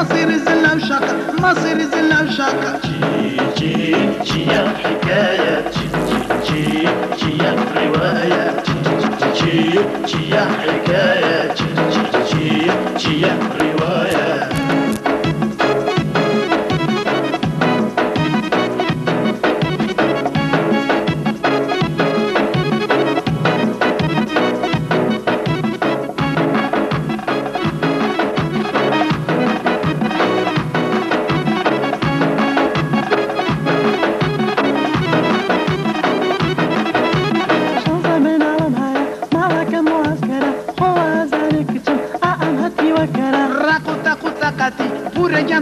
مصير زلة وشاقة مصير زلة وشاقة يا حكاية يا رواية يا حكاية يا رواية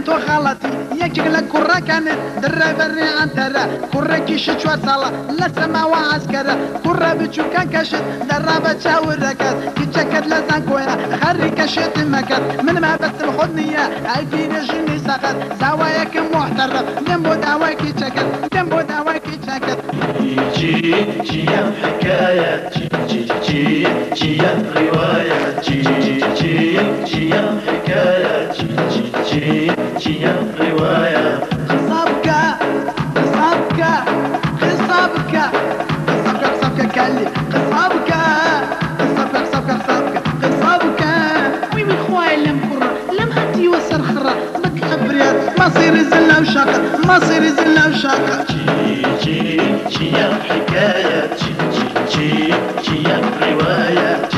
تو خالتي يجيك لك كرة كانت درة بري عن ترى كرة كيش شوار صلاة لسما وعسكرة كرة بتشو كان كشت درة بتشاور ركات كيشكت لزان كويا خري كشت مكات من ما بس الخدنية عيدي رجني سقط زواياك محترم دمبو دواكي شكت دمبو دواكي شكت يا حكاية يا رواية يا حكاية يا رواية خصابك خصابك خصابك خصابك خصابك كالي خصابك خصابك خصابك خصابك وي من خويا لم كرة لم هاتي وسر خرة بك بريات مصير زلة وشاقة مصير زلة وشاقة يا حكاية يا رواية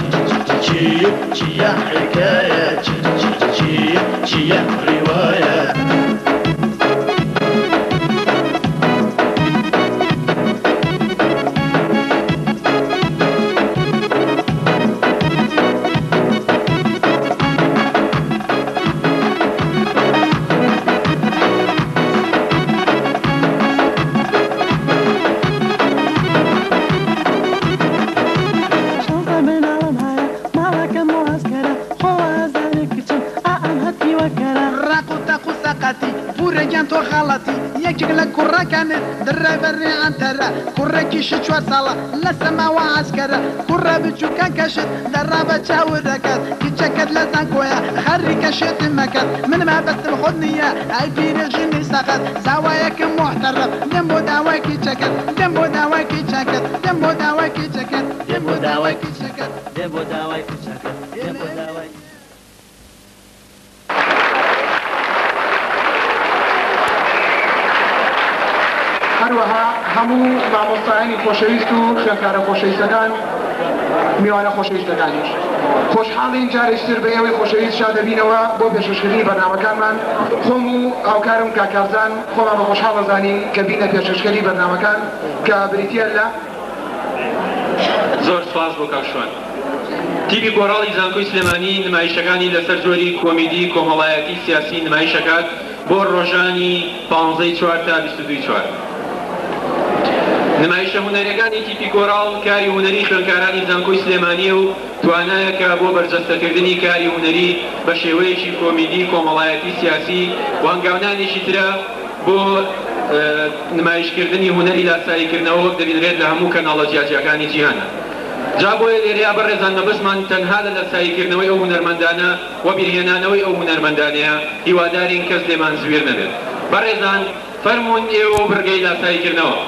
يا حكاية يا رواية تو خالتي يجيك لك كرة كانت درة بري عن ترى كرة كيش شوار صلاة لسما وعسكرة كرة بتشو كان كشت درة بتشاور ركات كيشكت لزان كويا خري كشت مكات من ما بس الخدنية عيدي رجني سقط زواياك محترم دمبو دواكي شكت دمبو دواكي شكت دمبو دواكي شكت دمبو دواكي شكت دمبو دواكي شكت دمبو دواكي هەروەها هەموو مامۆستایانی خۆشەویست و خوێندکارە خۆشەویستەکان میوانە خۆشەویستەکانیش خۆشحاڵین جارێکتر بە ئێوەی خۆشەویست شادەبینەوە بۆ پێشکەشکردنی بەرنامەکانمان خۆم و ئاوکارم کاکارزان خۆمان بە خۆشحاڵ دەزانین کە بینە پێشکەشکردنی بەرنامەکان کە بریتیە لە زۆر سپاس بۆ کاکشوان تیپی گۆڕاڵی زانکۆی سلێمانی نمایشەکانی لەسەر جۆری کۆمیدی کۆمەڵایەتی سیاسی نمایشەکات بۆ ڕۆژانی 15 تا 22 نمایشە هونەرەکانی تیپی گۆڕاڵ کاری هونەری خوێندکارانی زانکۆی سلێمانیە و توانایەکە بۆ بەرجەستەکردنی کاری هونەری بە شێوەیەکی کۆمیدی کۆمەڵایەتی سیاسی و هەنگاونانێکی ترە بۆ نمایشکردنی هونەری لاساییکردنەوە وەک دەبینرێت لە هەموو کەناڵە جیاجیەکانی جیهانە جا بۆیە لێرەیە بەڕێزان مەبەستمان تەنها لە لاساییکردنەوەی ئەو هونەرمەندانە و بیرهێنانەوەی ئەو هونەرمەندانەیە هیوادارین کەس لێمان زوێر نەبێت بەڕێزان فەرموون ئێوە بڕگەی لاساییکردنەوە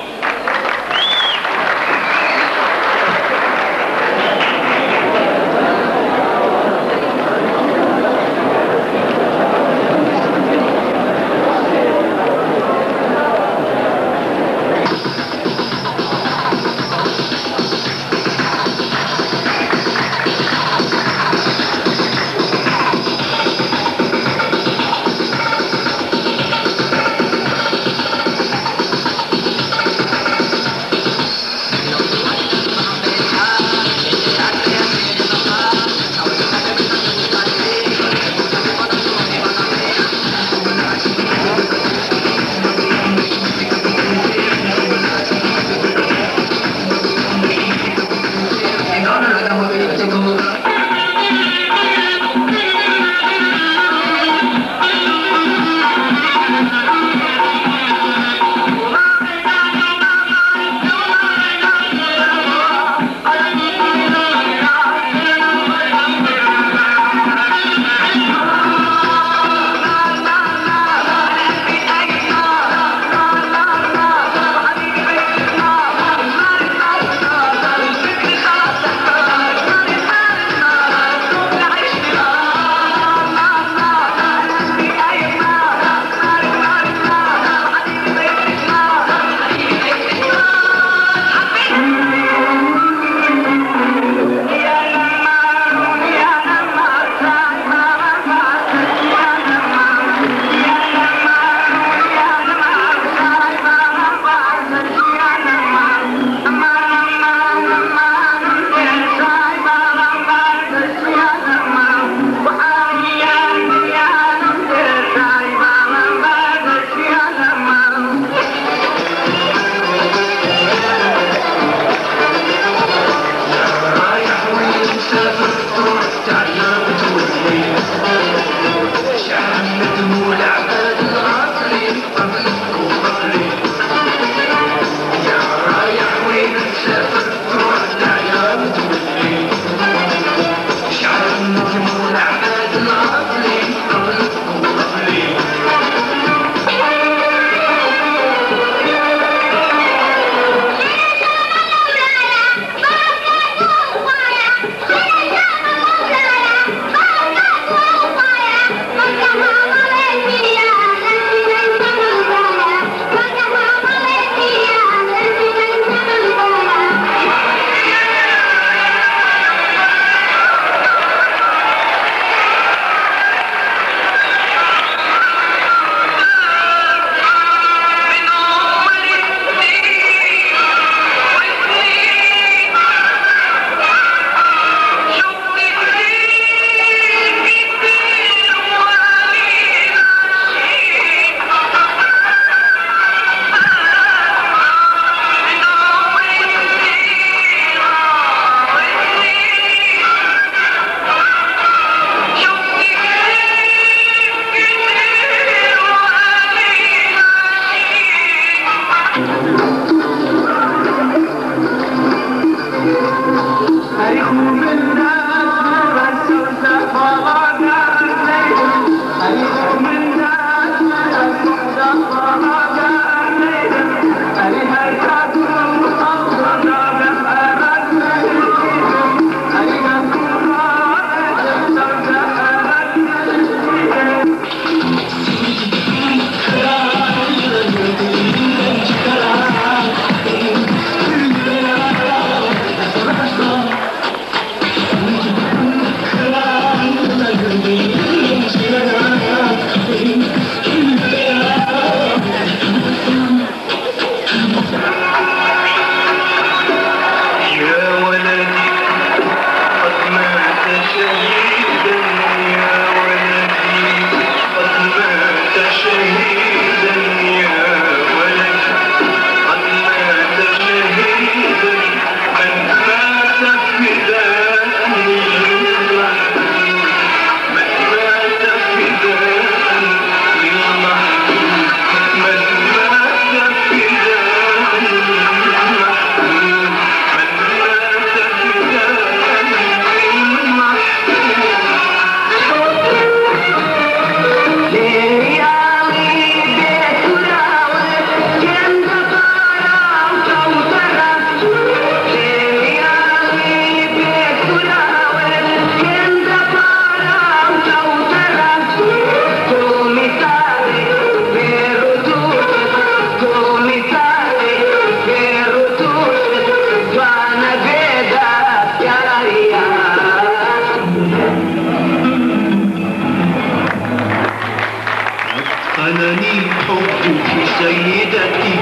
حملني حبك سيدتي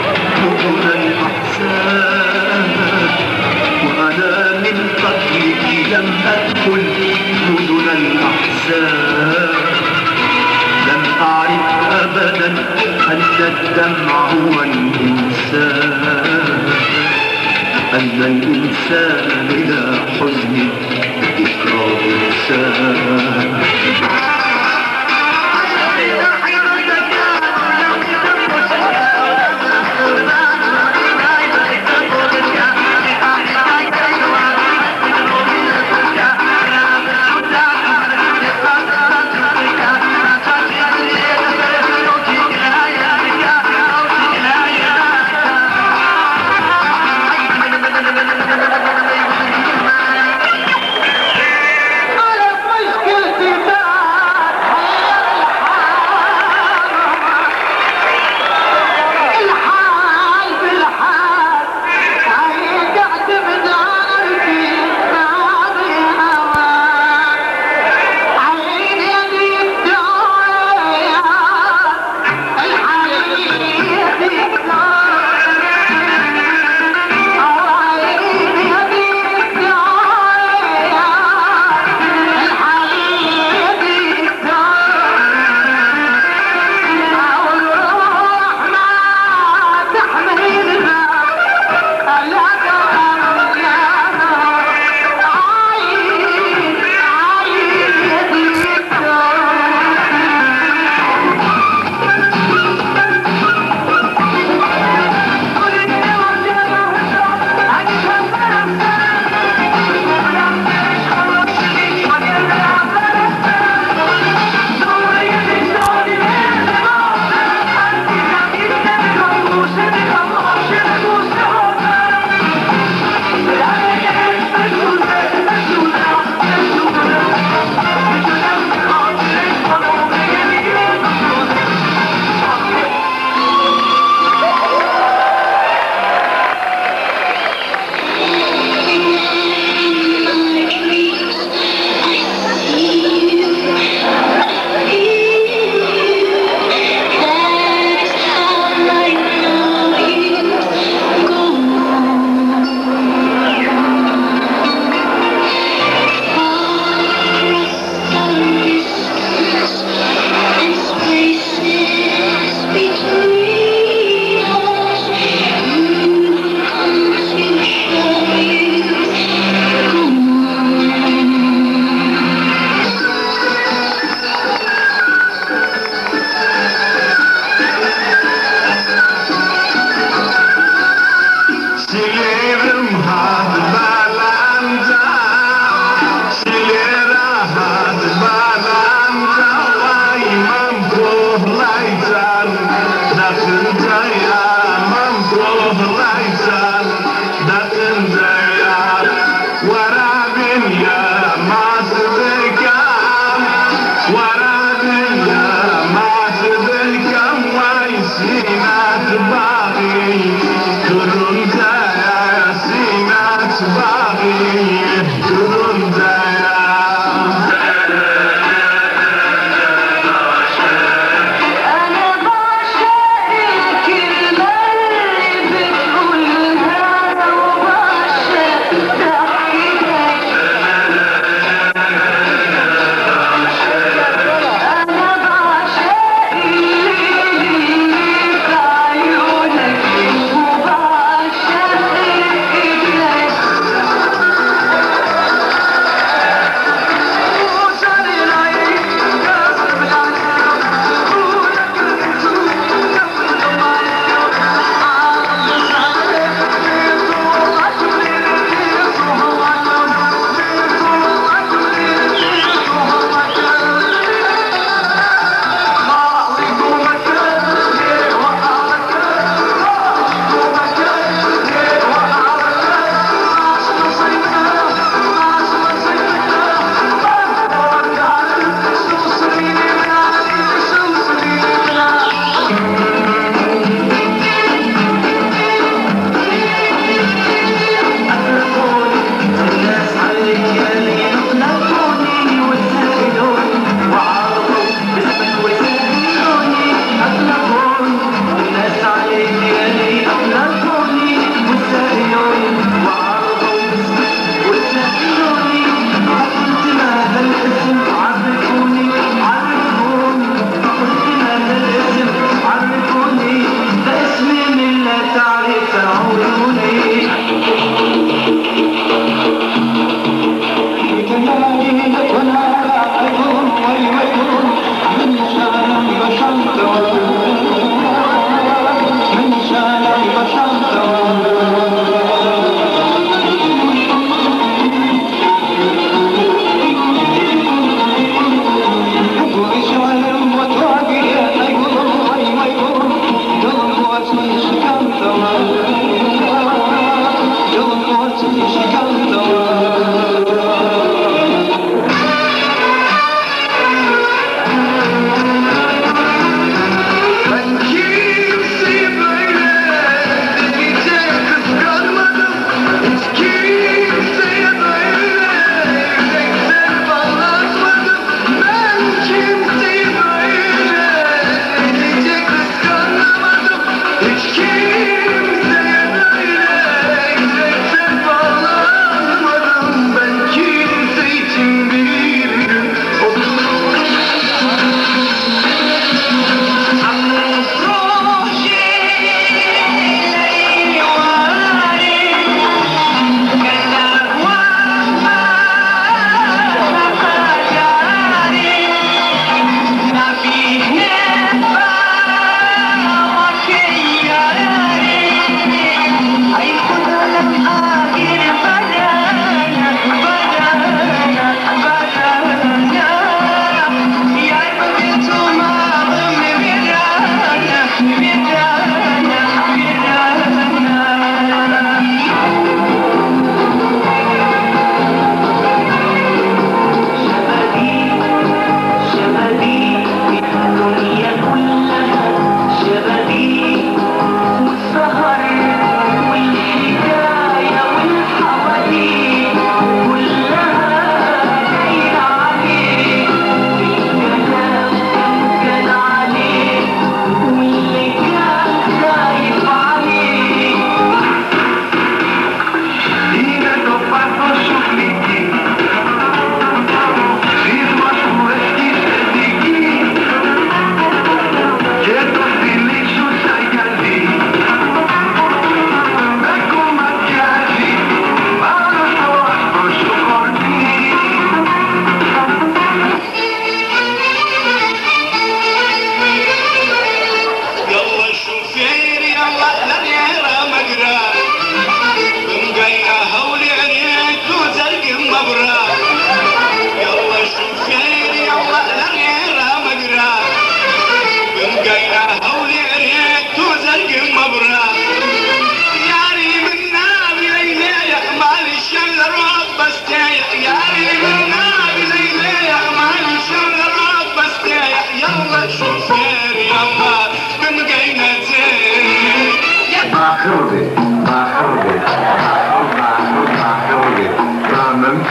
مدن الأحزان وأنا من قبلك لم أدخل مدن الأحزان لم أعرف أبدا أن الدمع هو الإنسان أن الإنسان بلا حزن إكراه إنسان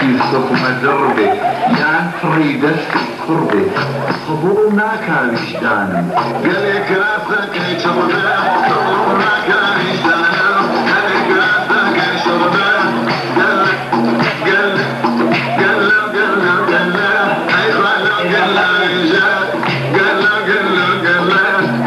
يوسف مدربي يا فريدة قربي قبولنا كان وجدانم قالك راسك شربه قبولنا كان وجدانم قالك راسك شربه قال اي خالو قال رجال قال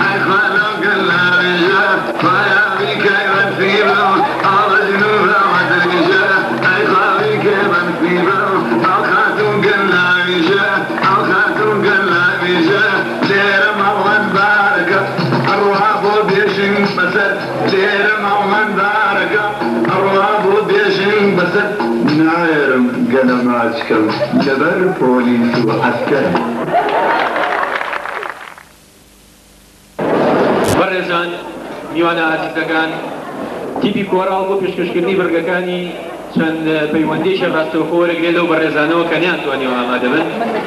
اي خالو قال رجال فيا بك يغفيره أرجو رحمة الرجال اي خالي كيف نفيره الخاتم قال رجال الخاتم قال رجال دير موهن باركة الرواب بيشن بسد دير موهن باركة الرواب بيشن بسد نايرم قلماتكم جبر بوليس وعسكر بەڕێزان میوانە ئازیزەکان تیپی کۆڕاڵ بۆ پێشکەشکردنی بەرگەکانی چەند پەیوەندیشە ڕاستەوخۆ وەرەگرێت لەو بەڕێزانەوە کە نیانتوانیەوە ئامادە بن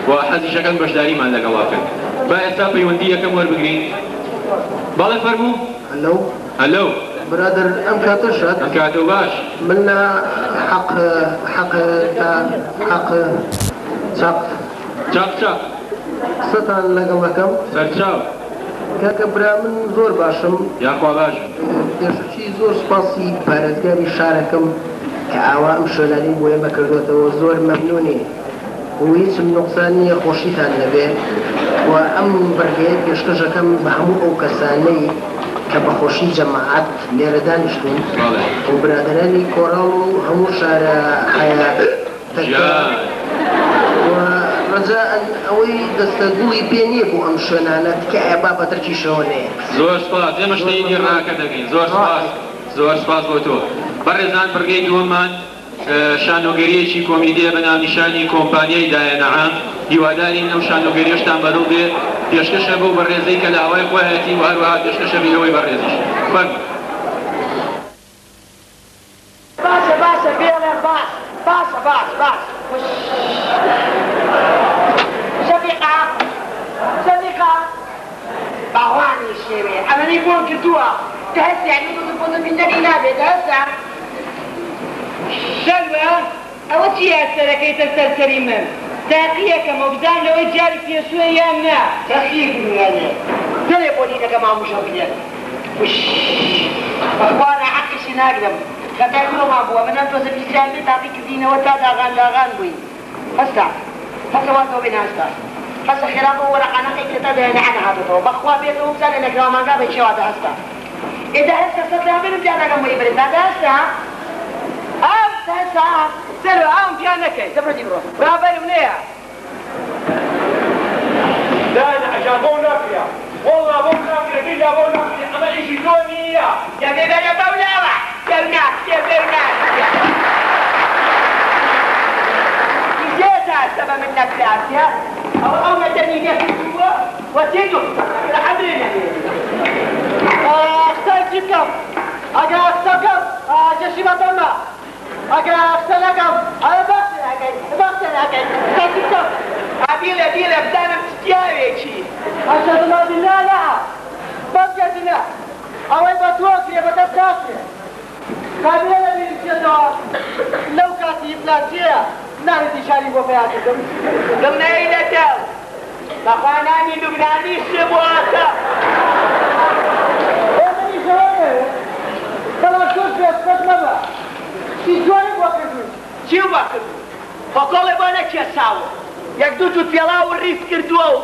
و حەزیشەکان بەشداریمان لەگەڵاکەن با ئێستا پەیوەندی یەکەم وەربگرین باڵێ فەرموو هەلۆ برادر ام كاتو شاد ئەم کاتۆ باش منا حق چاق ستان لقلكم سەرچاو كاكا برا من زور باشم یاخوا باش دێشتی زۆر سپاسی پارێزگاری شارەکەم کە ئاوا ئەم شۆلانی بۆیە بەکردوێتەوە زۆر مەمنونی و هیچم نوقسانی خۆشیتان نەبێت و ئەم بەرگەیە پێشکەشەکەم بە هەموو ئەو کەسانەی کە بە خۆشی جەماعەت لێرە دانیشتون و برادرانی کۆڕاڵ و هەموو شارە حەیات و ڕەجا ئەوەی دەستە گوڵی پێ نییە بۆ ئەم شوێنانە تکایە بابەترکیشەوە نەیە. زۆر سپاس ئێمە شتێکی ڕاکە دەکەین. زۆر سپاس بۆ تۆ. بەڕێزان بڕگەی دووەممان شانۆگەریەکی کۆمیدیە بە ناونیشانی کۆمپانیای دایەنەعام هیوادارین ئەو شانۆگەریەشتان بەدڵ بێ پێشکەشە بۆ بەڕێزەی کە لە هەوای خۆیەتی و هەروەها پێشکەشە بێەوەی بەڕێزیش. باشە بێڵێ باشە شەفیقا باوانی شێوێ ئەمەنی بۆم کردووە کە هەست یعنی بۆ بینەری نابێت هەستا شەلوە ئەوە چیە سەرەکەیتە سەرسەری من تاقیەکەمە بزان لەوەی جاری پێشوە یان نا تەخیق میانێ دەڵێ بۆ نیدەکە ماموشە بێت بەخوانە حەقیشی ناگرم خەتای بڕۆما بووە منەم تۆزە بیستران بێت تاقی کردینەوە تا داغان بووین هەستا هەسەواتەوە بێن هەستا هەستا خێرا بۆ وەرەقانەقی کێتە دەیانەحەنە هاتۆتەوە بەخوا بێتەوە بزانێ نەکراوەمانگا بە چێواتە هەستا ئێدا هەستا سەدرابێنم جانەکەم وی برێت دادا هەستا هەستا سەرۆ ئەوم پیان نەکەی دەبڕۆتی بڕۆ برابەرم نەیە دانا عشان بو نافيا والله بو نافيا بيلا بو نافيا اما ايش يسوي يا بيبي يا بولاوة يا بنات يا بنات جيتها سبب من نفسات يا او مدني جيت جوا وتيجوا الحمد اختار جيبكم اجا اختاركم جشي بطلنا اجا اختاركم انا بختار اجا أبيل بدانا بتجاويكي أشهد الله بالله لا بجدنا أول بتوكل بتسافر قبيلة من الجدار لو كاتي بلاسية نارتي شاري بوفياتكم قمنا إلى تاو لقواناني لبناني سبواتا أمني شواني بلا شوش بيسكت مبا شواني بوكتون شو بوكتون فقال بانا كي ساو یەک دوو جووت پێڵاو و ڕیف کردووە و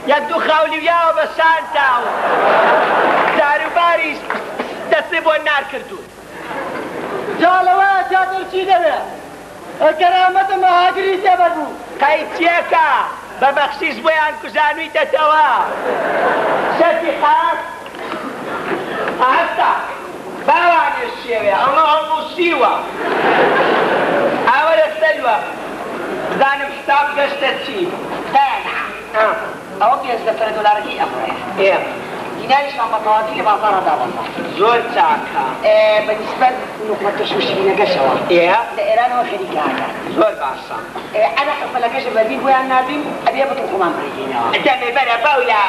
یەک دوو خاولیویاوە بە شانتاوە داروباریش دەستێ بۆ نار کردوون جاڵەوە جادڵچی دەوێت کەرامەتە مەهاجری تێبەبوو قەیچێکە بە بەخشیش بۆیان کوژانوویتەتەوە شەفیقا هەستا باوانێ شێوێ ئەمە هەموو شیوە ئاوەرە سەلوە زانم حساب گەشتە چی؟ ئەوە $500 ئەفڕێ دیناریشمان بە تەواوی لە بازاڕە دابەزا زۆر چاکە بەنسبەت نوقمەتەشوشی بینەگەشەوە لە ئێرانەوە خەریکاکە زۆر باشە ئەنا حفەلەکەشە بەبی بۆیان نابین ئەبێ بەتڵخۆمان بڕێگینەوە دەمێ بەرە بەولا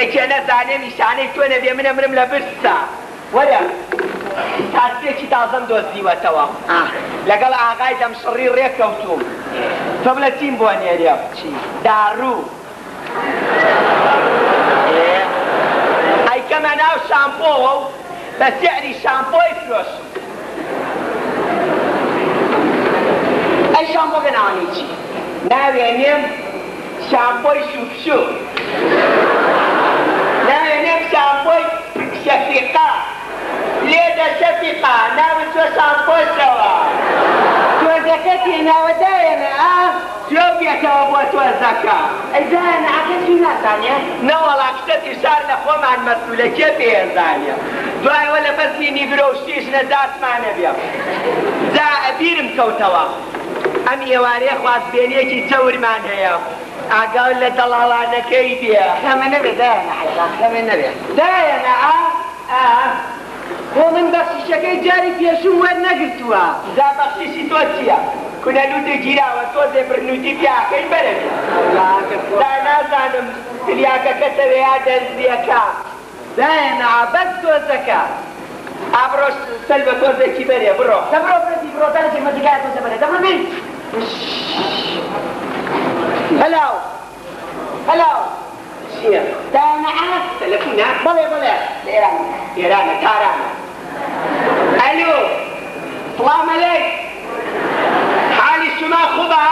یەکێ نەزانێ نیشانەی تۆ نەبێ منە مرم لە برسە وەرە تاسپێکی تازەم دۆزیوەتەوە لەگەڵ ئاغای دەمشڕی ڕێککەوتوم تۆ بڵە چیم بۆ نێریە داڕوو ئەیکەمە ناو شامپۆوە و بە سعری شامپۆی فرۆشم ئەی شامپۆ بناوانی چی ناوێنێم شامپۆی شوفشو ناوێنێم شامپۆی شەفیقا لێدە شەفیقا ناوی تۆ شامپۆشەوە تۆزەکەتی ناوەدایەنە تۆ بێتەوە بۆ تۆزەکە ئەیدایەنە ئاکەسی نازانێ نەوەڵا کشتەتی شار لە خۆمان مەسوولە کێ پێێزانێ دوایەوە لە بەسمی نیگرۆ و شتیش نەداتمانە بێ جا ئەبیرم کەوتەوە ئەم ئێوارەیە خوازبێنیەکی چەورمان هەیە ئاگاو لە دەڵاڵانەکەی بێ خەمە نەبێ دایەنە حەیزان خەمە نەبێ دایەنە بۆ من بەخشیشەکەی جاری پێشوم وەرنەگرتووە جا بەخشیشی تۆ چییە؟ کونەلووتە گیراوە تۆزێ برنووتی پیاکەی بەرەبێ دا نازانم تلیاکەکەتەوێ یا دەرزیەکە دایەنە بەس تۆزەکە ئابڕۆ سەل بە تۆزێکی بەرێ بڕۆ دەبڕۆ بڕێتی بڕۆ دەرەجێ مەزیکایە تۆزە بەرێ دەبڕ بین هەلاو هەلاو چییە؟ دایەنە تەلەفۆنە بەڵێ بڵێ ئێرانە تارانە ئەلۆ سڵام عەلەیک حالی شما خوبە؟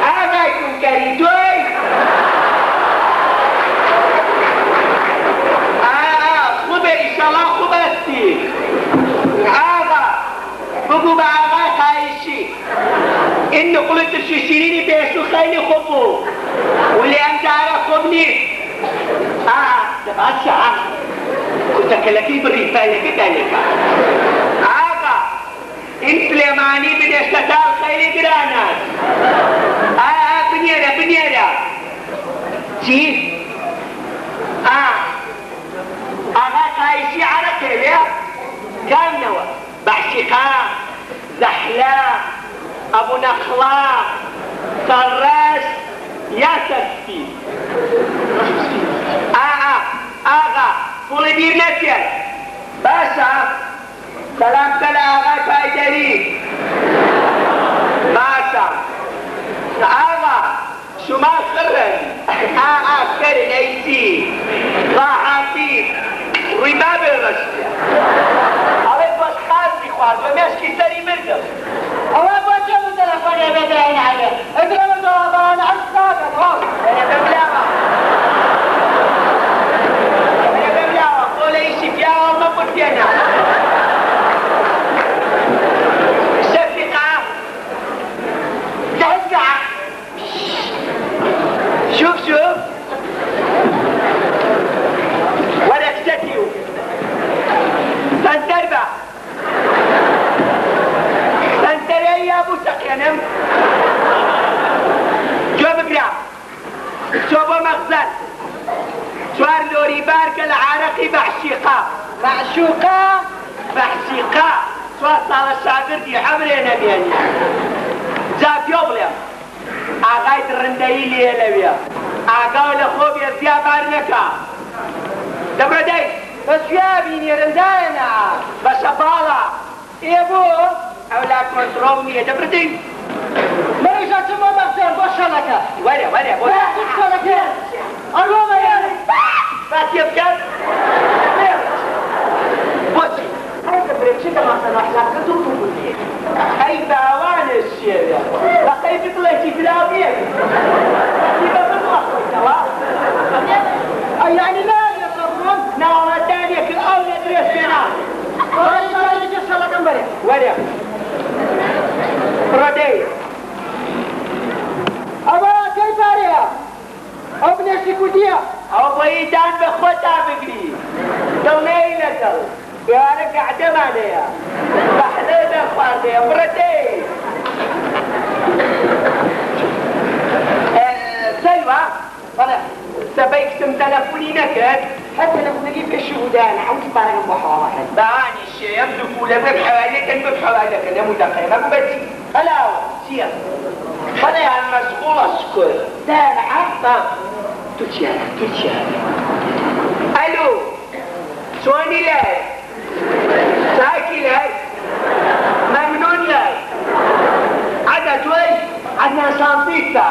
ئاغای کوکەری تۆی؟ خوبه ئیشەڵا خوب هەستی ئاغا بگو بە ئاغای خایشی این نقلت شیرینی بێش و خەیلی بني تبعشا كنت كلكي بالرفاية كذلك آقا إن سليماني من يشتتال خير جرانات بنيرة جي آقا كايشي على كيليا كام نوع بعشقا زحلا أبو نخلا طراش يا تسفي آغا قولي بير نسير باشا سلام تلا آغا فايدري باشا آغا شما خرن خرن ايسي ضاحاتي رباب الغشية عليك بس خاصي خواز ومشكي سري مرقب الله بوجه تلفون يا بدرين عليه اقرأ الضوابان على الساقط انا ببلاغة قول ايشي فيها وما قلت انا شفقة تهزع شوف ورق ستيو سنتربع سنتري يا ابو سقينم جو بقرا شوبو مخزن شوار لوري بارك العرقي بعشيقة شوار صار الشاقر دي حمرين بياني جاب يوبليا آقاي درندهي ليه لبيا آقاو لخوب يزيا بارنكا دبردي بس يا بيني رنداينا بشبالا ايبو اولا كنترولني دبردي مريشا تمو مغزر بوشالك وريا بوشالك الوما يا بس يبكر بوشي هاي بريكشي كما سنوحلك كتوبو كنتي هاي باوان الشيء لقيت طلعتي في الابيض يبقى بطلق يعني لا يصرون نوع الثانية في الأول يدرس فينا وريا يجلس على كمبري وريا ردي أبا كيف أريا ابن سيكوديا أو بيدان بخوتا بقري دوني لكل يا رجع دم عليها بحلينا خالدي ردي سلوى طلع سبيك سم تلفوني نكد حتى لو نجيب الشهودان عاوز بارك المحاضرة بعاني الشيء يبدو فولا بحوالك انا مدقيقة بدي هلا سير خليها المسؤول اشكر دار عطا تتشال الو سواني لاي ساكي لاي ممنون لاي عدنا توي عدنا شانطيتا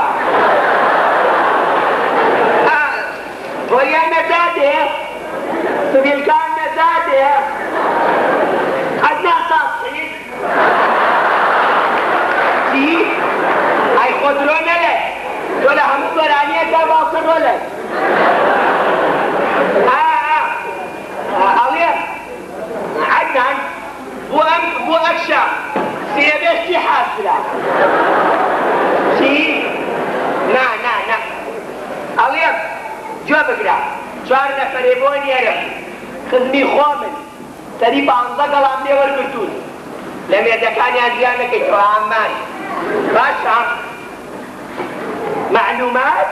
ويا نزاده سبيلكان نزاده عدنا صاصين سي هاي خضرون لك دول هم قرانية تباصروا لك أولياء عدنان بو أكشا سيبشتي حاصلة سي نا أولياء جو بقرا 4 نفر بون يرم خدمي خومن تري 15 قلم دي ورقتون لم يدكاني أزيانك إكرامان باشا معلومات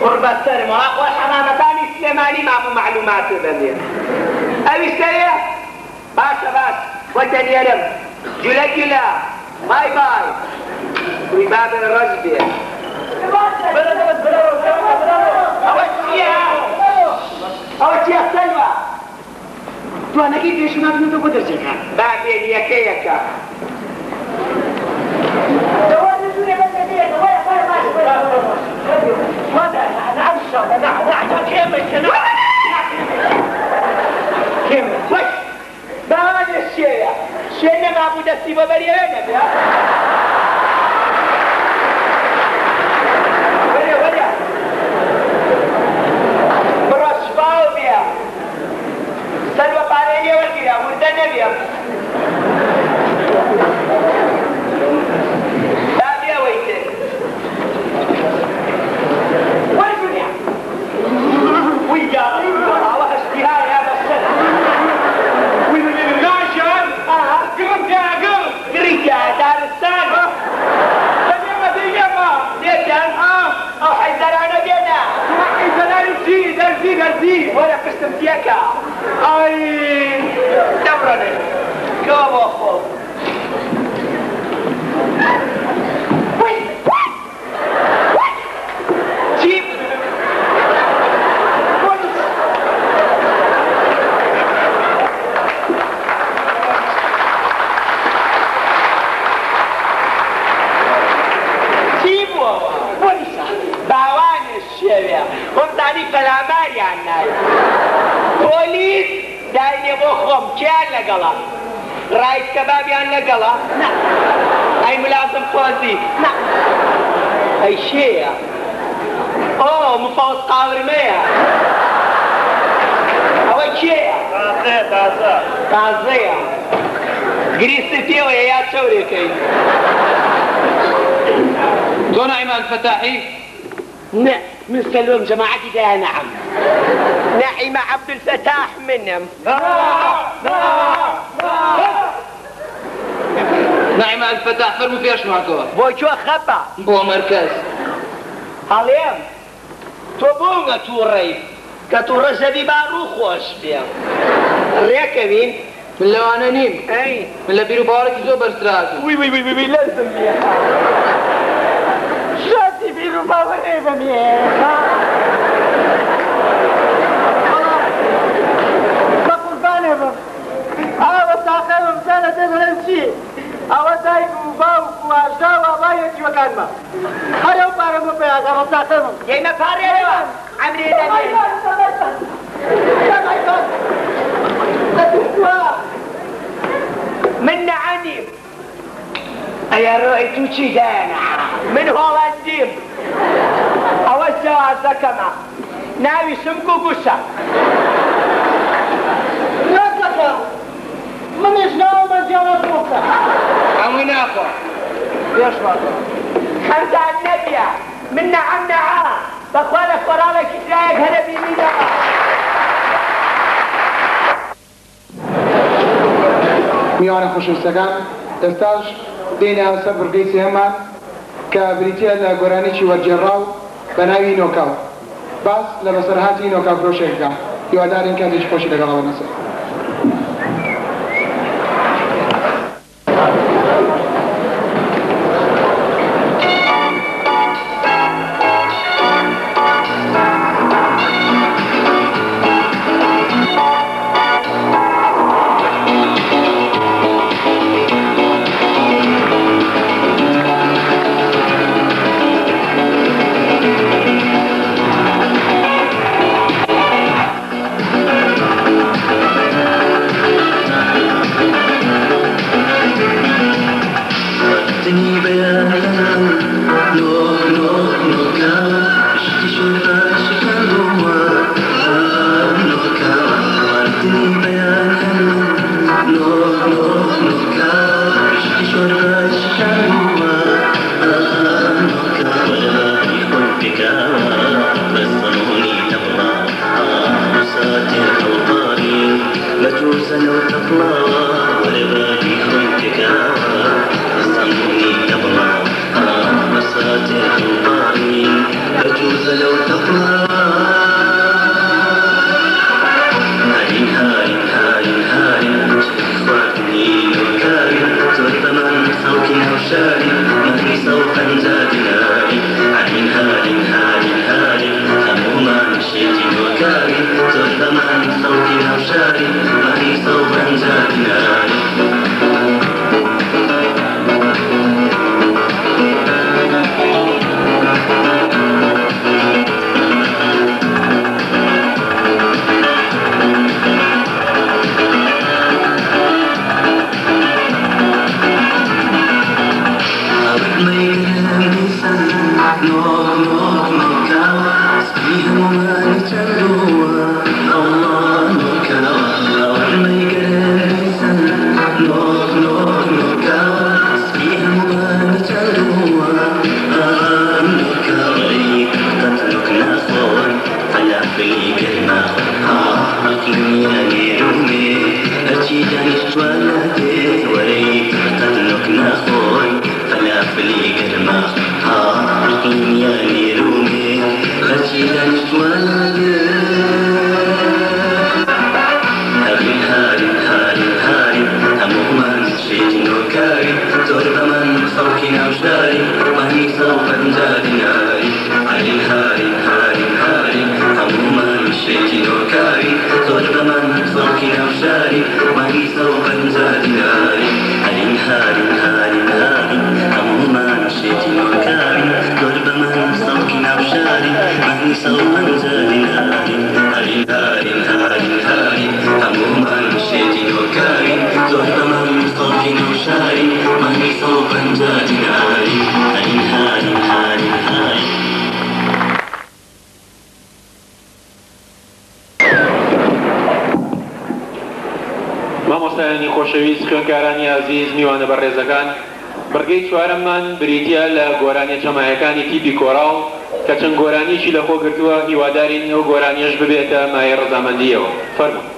قرب السرمة والحمامتان السليماني ما معلومات بنية أبي السريع باشا وطن يرم جلا باي وباب الرجبية أوتيا سلوى تو أنا كيف يشوف ما بنتو قدر جيكا بعدين يكا الشيء ما أبو دستيبه بريانا سلوى قارية والقرى وردنا بيها لا بيها ويتر دەردی وەرە پشتم تێکە ئای دەبڕێنێ کەوە بۆ خۆ چی شێوێ خۆمزانی پەلاماریان نایە پۆلیس داینێ بۆ خۆم کیان لەگەڵا ڕایت کەبابیان لەگەڵا ئەی ملازم خۆزی ئەی شێیە ئۆ مفەوز قاورمەیە ئەوە کێیە تازەیە گریستت پێوەیە یا چەورێکەی تۆ نایمان فەتاحی نه من سلوم جماعتي ده نعم نعيمة عبد الفتاح منهم نعيمة الفتاح فرمو فيش معكوا بوشو خبا بو مركز عليهم توبونا توري كتورة زبيبا روح خوش بيهم ريكبين من لو أنا نيم اي من لبيرو بارك يزو برستراتو وي لازم بيها شاتي بيرو بابا ايبا بيها بقربان ايبا اوا تاخيرهم سنة تبغى نمشي اوا دايك وباوك واشا وابايتي وكلمة هيا وبارمو بيها اوا تاخيرهم يما فاريبا عمري من عني أيا رأيتو شي دانا من هولنديم أوسع زكما ناوي سمكو قصة رزقا من يشناو من جواز قصة عمي ناخو ليش ماكو خمسة النبيا من نعم بخوالك فرالك إسرايك هلا بيمينا میوان خۆشەویستەکان ئێستاش دێنە سەر بڕگەی سێهەمان کە بریتە لە گۆرانێکی وەرجێڕاو بە ناوی نۆکاو باس لە بەسەرهاتی نۆکاو فرۆشێکدا هیوادارین کاتێکی خۆشی لەگەڵەوە نەسەر يا رومي خشي لن تولد صوت نوشاري ماني سوف انزاد ناري هاري هاري هاري هاري همهما نشيتي نوكاري ضرب من صوت نوشاري ماني سوف انزاد ناري هاري هاري هاري هاري همهما نشيتي نوكاري ضرب من صوت نوشاري ماني سوف انزاد ناري هاري هاري هاري هاري مامۆستایانی خۆشەویست خوێندکارانی عزیز میوانە بەڕێزەکان بەرگەی چوارەممان بریتە لە گۆرانیە جەماعەکانی تیپی کۆڕاو کە چەند گۆرانیشی لە خۆ گرتووە هیوادارین ئەو گۆرانیەش ببێتە مایە ڕەزامەندیەوە فەرموو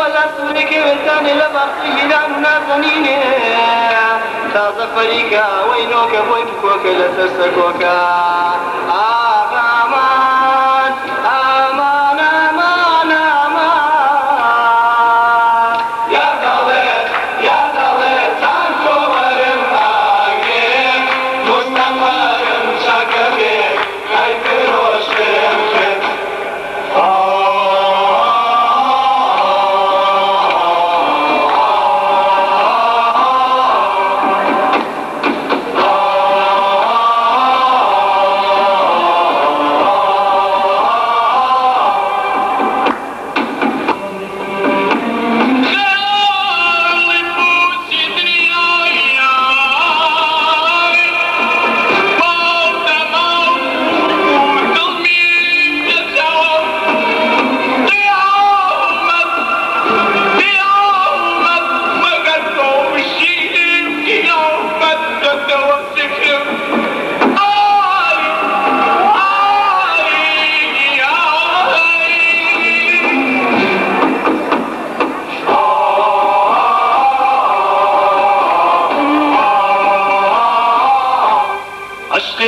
ولا سورك وكان لبقي لا نازنين تازە فەریکە وەی نۆکە بۆی بکۆکە لە تەستە کۆکە ئامان ئامان ئامان ئامان یا دەڵێت چەند کۆوەرم ئاگێ دوستم وەرم چاکە بێ کای فرۆشتم کرد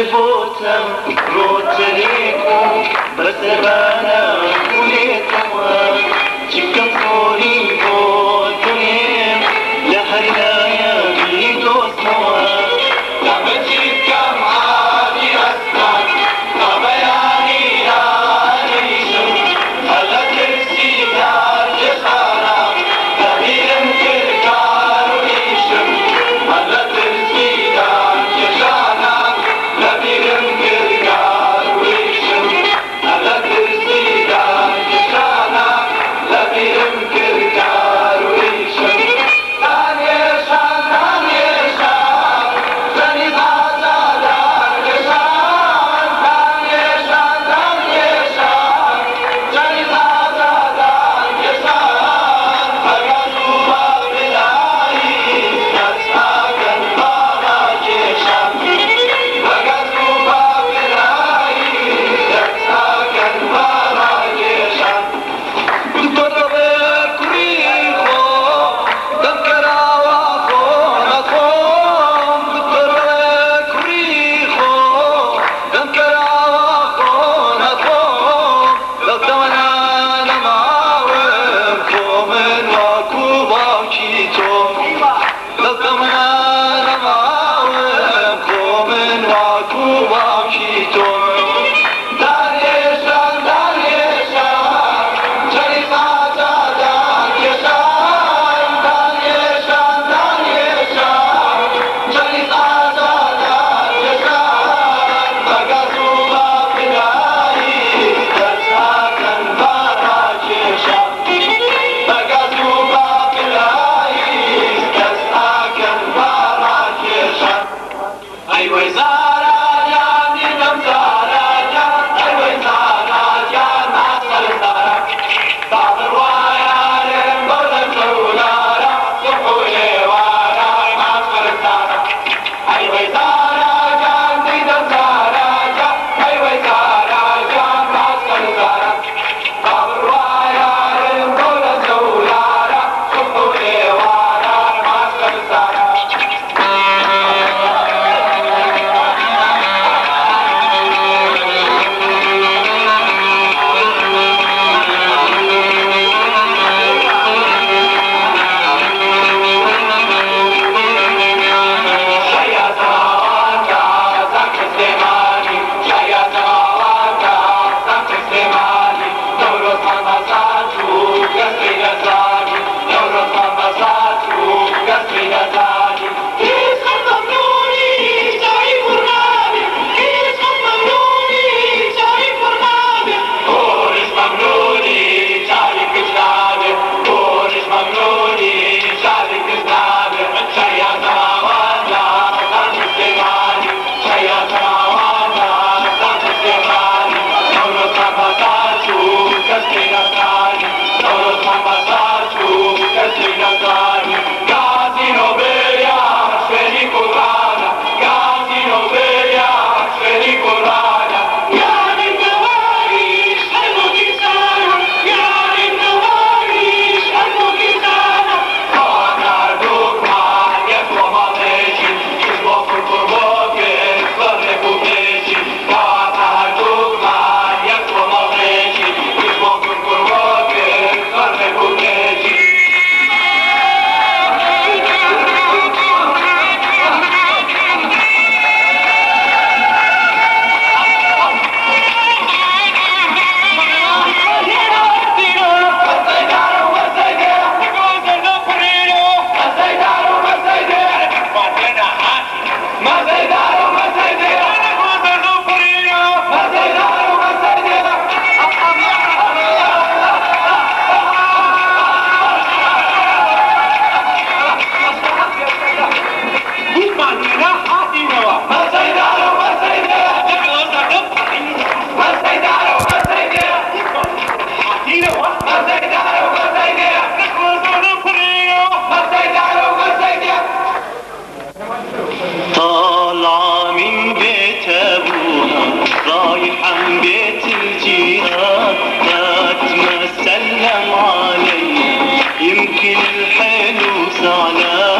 بوتم روتريكو برسبانا وليتوا چكم صوري بوتنيم لحرنايا بيدوسوا لبجيكم عادي أسنان طبياني رانيشم هلا ترسي دار جخارا تبيرم كركار ويشم هلا ترسي دار جخارا لبيرم كركار ويشم هلا ترسي دار جخارا لبيرم كركار ويشم Casino زعلان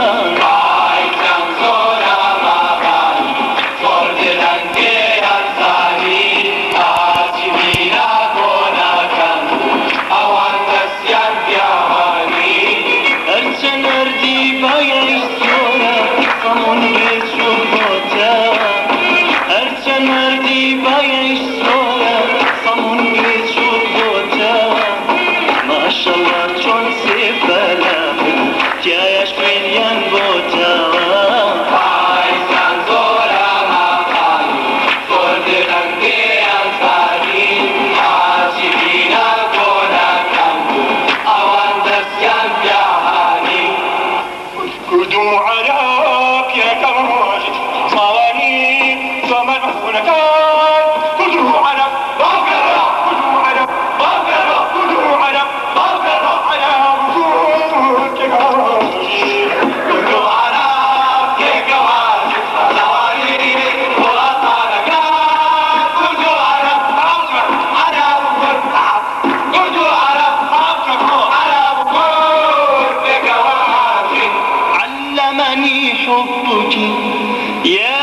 يا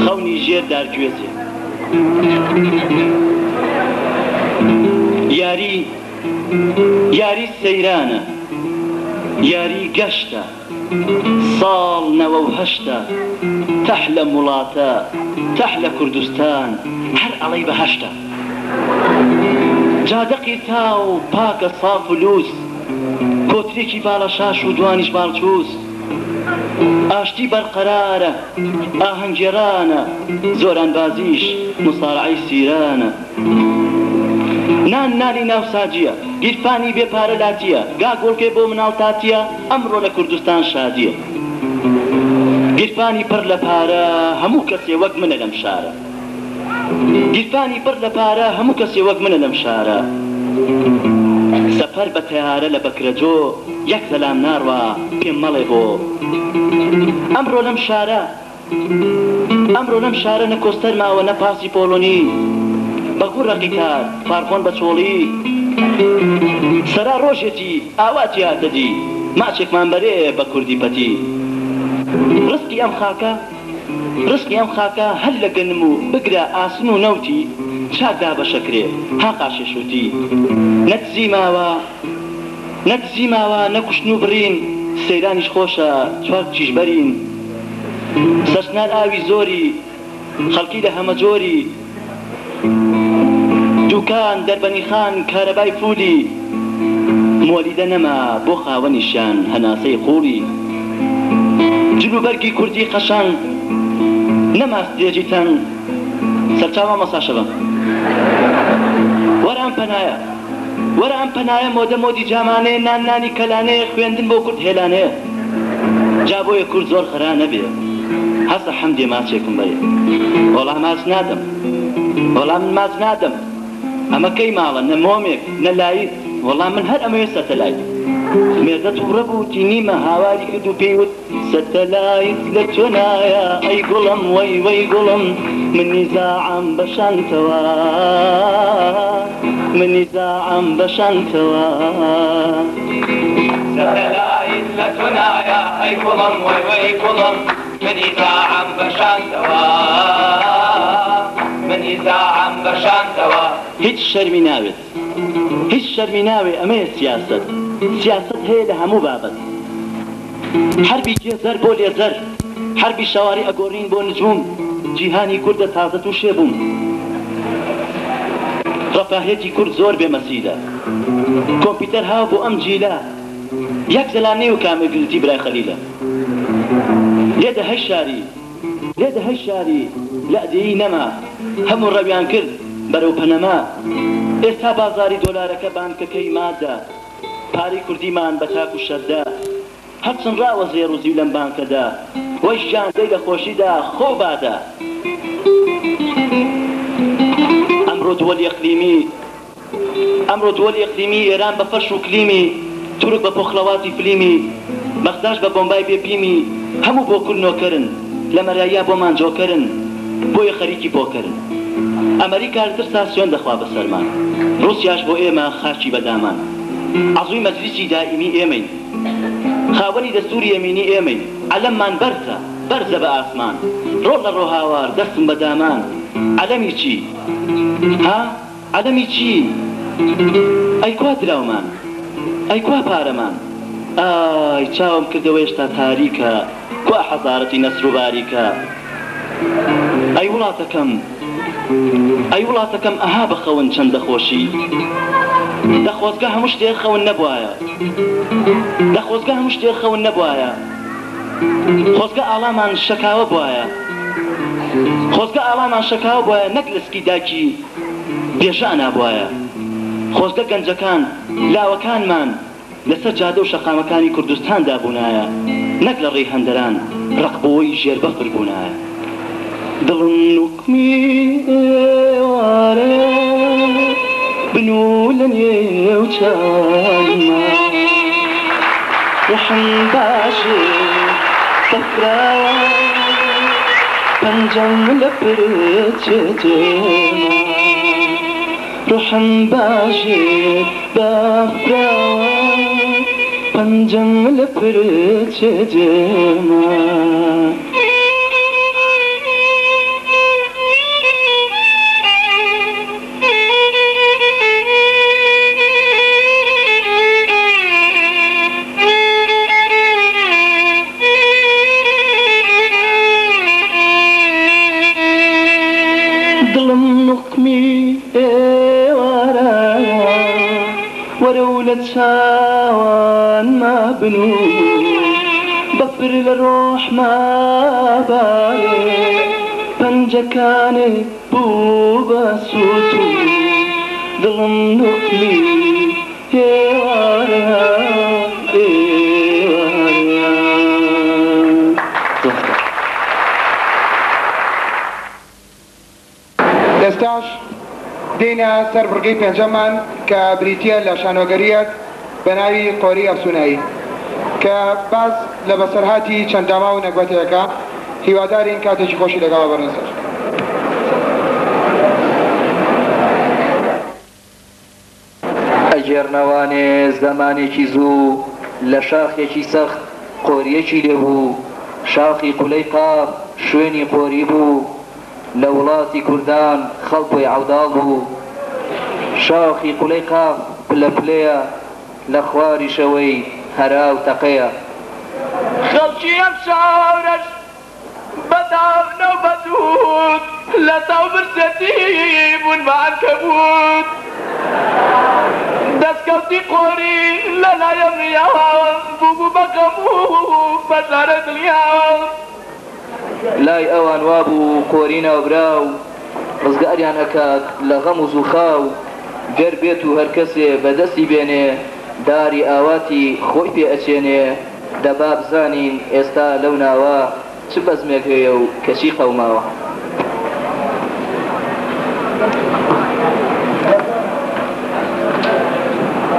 خەونی ژێر دارگوێزێ یاری سەیرانە یاری گەشتە ساڵ 98 تەح لە وڵاتە تەح لە کوردستان هەر ئەڵەی بەهەشتە جادەقی تاو پاکە ساف و لوس کۆترێکی باڵە شاش و دوانیش باڵچووس ئاشتی بەرقەرارە ئاهەنگێرانە زۆرانبازیش مسارعەی سیرانە نانی ناوساجیە گیرفانی بێپارە لاتیە گاگۆڵکێ بۆ مناڵ تاتیە ئەمڕۆ لە کوردستان شادیە گیرفانی پڕ لە پارە هەموو کەسێ وەک منە لەم شارە گیرفانی پڕ لە پارە هەموو کەسێ وەک منە لەم شارە سەفەر بە تەیارە لە بەکرەجۆ یەک سەلام ناڕوا پێم مەڵێ بۆ ئەمڕۆ لەم شارە نە کۆستەر ماوە نە پاسی پۆلۆنی بەگوڕ ڕەقیکار فارخۆن بە چۆڵی سەرا ڕۆژێتی ئاواتی هاتەدی ماچێکمان بەرێ بە کوردی پەتی ڕسکی ئەم خاکە هەر لە گەنم و بگرە ئاسن و نەوتی چاکدا بە شەکرێ ها قاشێشوتی نەتزی ماوە نەکوشتن و بڕین سەیرانیش خۆشە چوار کیش بەرین سەسنار ئاوی زۆری خەڵکی لە هەمە جۆری دوکان دەربەنی خان کارەبای فولی مۆلیدە نەما بۆ خاوەنیشیان هەناسەی قوڵی جلوبەرگی کوردی قەشەنگ نەماست دێجی تەنگ سەرچاوە مەساشەبە وەرە ئەم پەنایە مۆدە مۆدی جامانەیە نانی کەلانەیە خوێندن بۆ کورد هێلانەیە جا بۆیە کورد زۆر خەرا نەبێ هەسە حەمدێ ماچێکم بەیە وەڵام ماچ نادەم ئەمە کەی ماڵە نە مۆمێک نە لایت وەڵام من هەر ئەمەوێ سەتەلایت مێردە تووڕە بووتی نیمە هاواری کرد و پێیوت سەتەلایت لە تۆ نایە ئەی گوڵم وەی گوڵم من نیزاعم بەشانتەوە سەتەلایت لە تۆ نایە ئەی گوڵم وەی گوڵم من نیزاعم بەشانتەوە هیچ شەرمی ناوێ ئەمەیە سیاست هەیە لە هەموو بابەت حربی گێزەر بۆ لێزەر حربی شەواری ئەگۆڕین بۆ نجوم جیهانی کوردە تازەت و شێبووم ڕەفاهێتی کورد زۆر بێمەسیدە کۆمپیوتەر هاو بۆ ئەم جیلە یەک زەلانەی و کامێگرتی برای خەلیلە لێدەهەی شاری لە ئەدەیی نەما هەموو ڕەویان کرد بەرەو پەنەما ئێستا بازاری دۆلارەکە بانکەکەی مادە پارەی کوردیمان بە تاک و شەردا هەرچەند ڕاوە زێر و زیو لەم بانکەدا وەی ژیاندەی لە خۆشیدا خۆ بادە ئەمڕۆ دووەلی ئەقلیمی ئێران بە فەرش و کلیمی تورک بە پۆخڵەواتی فلیمی بەختاش بە بۆمبای بێپیمی هەموو بۆ کورد نۆکەرن لە مەرایە بۆمان جۆکەرن بۆیە خەریکی بۆکەرن ئەمریکا ترسا سوێن دەخوا بەسەرمان رووسیاش بۆ ئێمە خاچی بەدامان عەزووی مەجلیسی دائیمی ئێمەین خاوەنی دەستوری یەمینی ئێمەین عەلەممان بەرزە بە ئاسمان ڕۆڵ لە ڕۆهاوار دەستم بە دامان عەلەمی چی؟ عەلەمی چی؟ ئەی کوا دراومان ئەی کوا پارەمان ئای چاوم کردەوە هێشتا تاریکە کوا حەزارەتی نەسر و باریکە ئەی وڵاتەکەم ئەها بەخەون چەند دەخۆشی دەخۆزگە هەموو شتێک خەون نەبوایە خۆزگە ئاڵامان شەکاوە بوایە نەک لەسکی داکی بێژانە بوایە خۆزگە گەنجەکان لاوەکانمان لەسەر جادە و شەقامەکانی کوردستاندا بوونایە نەک لە ڕێی هەندەران ڕەقبەوەی ژێربەفر بوونایە دڵم نوکمی ئێوارە بنوو لە نێو چاوما ڕحم باشێ سەفراوە پەنجەم لە پرچێتێما ڕحم باشێ بافراوە پەنجەم لە پرچە جێما دڵم نوقمی ئێوارایە وەرە و لە چاوان ما بنوو بەفر لە ڕۆح مابارێ پەنجەکانت بوو بە سووت و دڵم نوقمی ئێوارە دەستاش دێنە سەر بڕگەی پێنجەممان کە بریتە لە شانۆگەریەک بە ناوی قۆری ئەفسونایی کە باز لە بەسەرهاتی چەنداما و نەگوەتەیەەکە هیوادارین کاتێکی خۆشی لەگەڵا بەڕێن سەر. ئەگێرنەوانێ زەمانێکی زوو لە شاخێکی سەخت قۆریەکی لێبوو شاخی قولەی قاف شوێنی قۆری بوو لە وڵاتی کوردان خەڵکۆی عەوداڵ بوو شاخی قولەی قاف پلە پلەیە لە خواریشەوەی هەرا و تەقەیە خەڵکی ئەم شارەش بەداونە و بەدوود لە تاو برسەتی بوون بە عەنکەبوت دەستکەوتی قۆری لە لایە ڕیاوە بوو بە قەبوو بەزارە دڵیاوە لای ئەوان وابوو قۆری ناوبراو ڕزگاریان ئەکات لە غەم و زووخاو گەر بێت و هەر کەسێ بەدەستی بێنێ داری ئاواتی خۆی پێ ئەچێنێ دەبا بزانین ئێستا لەو ناوە چ بەزمێک هەیە و کەچی قەوماوە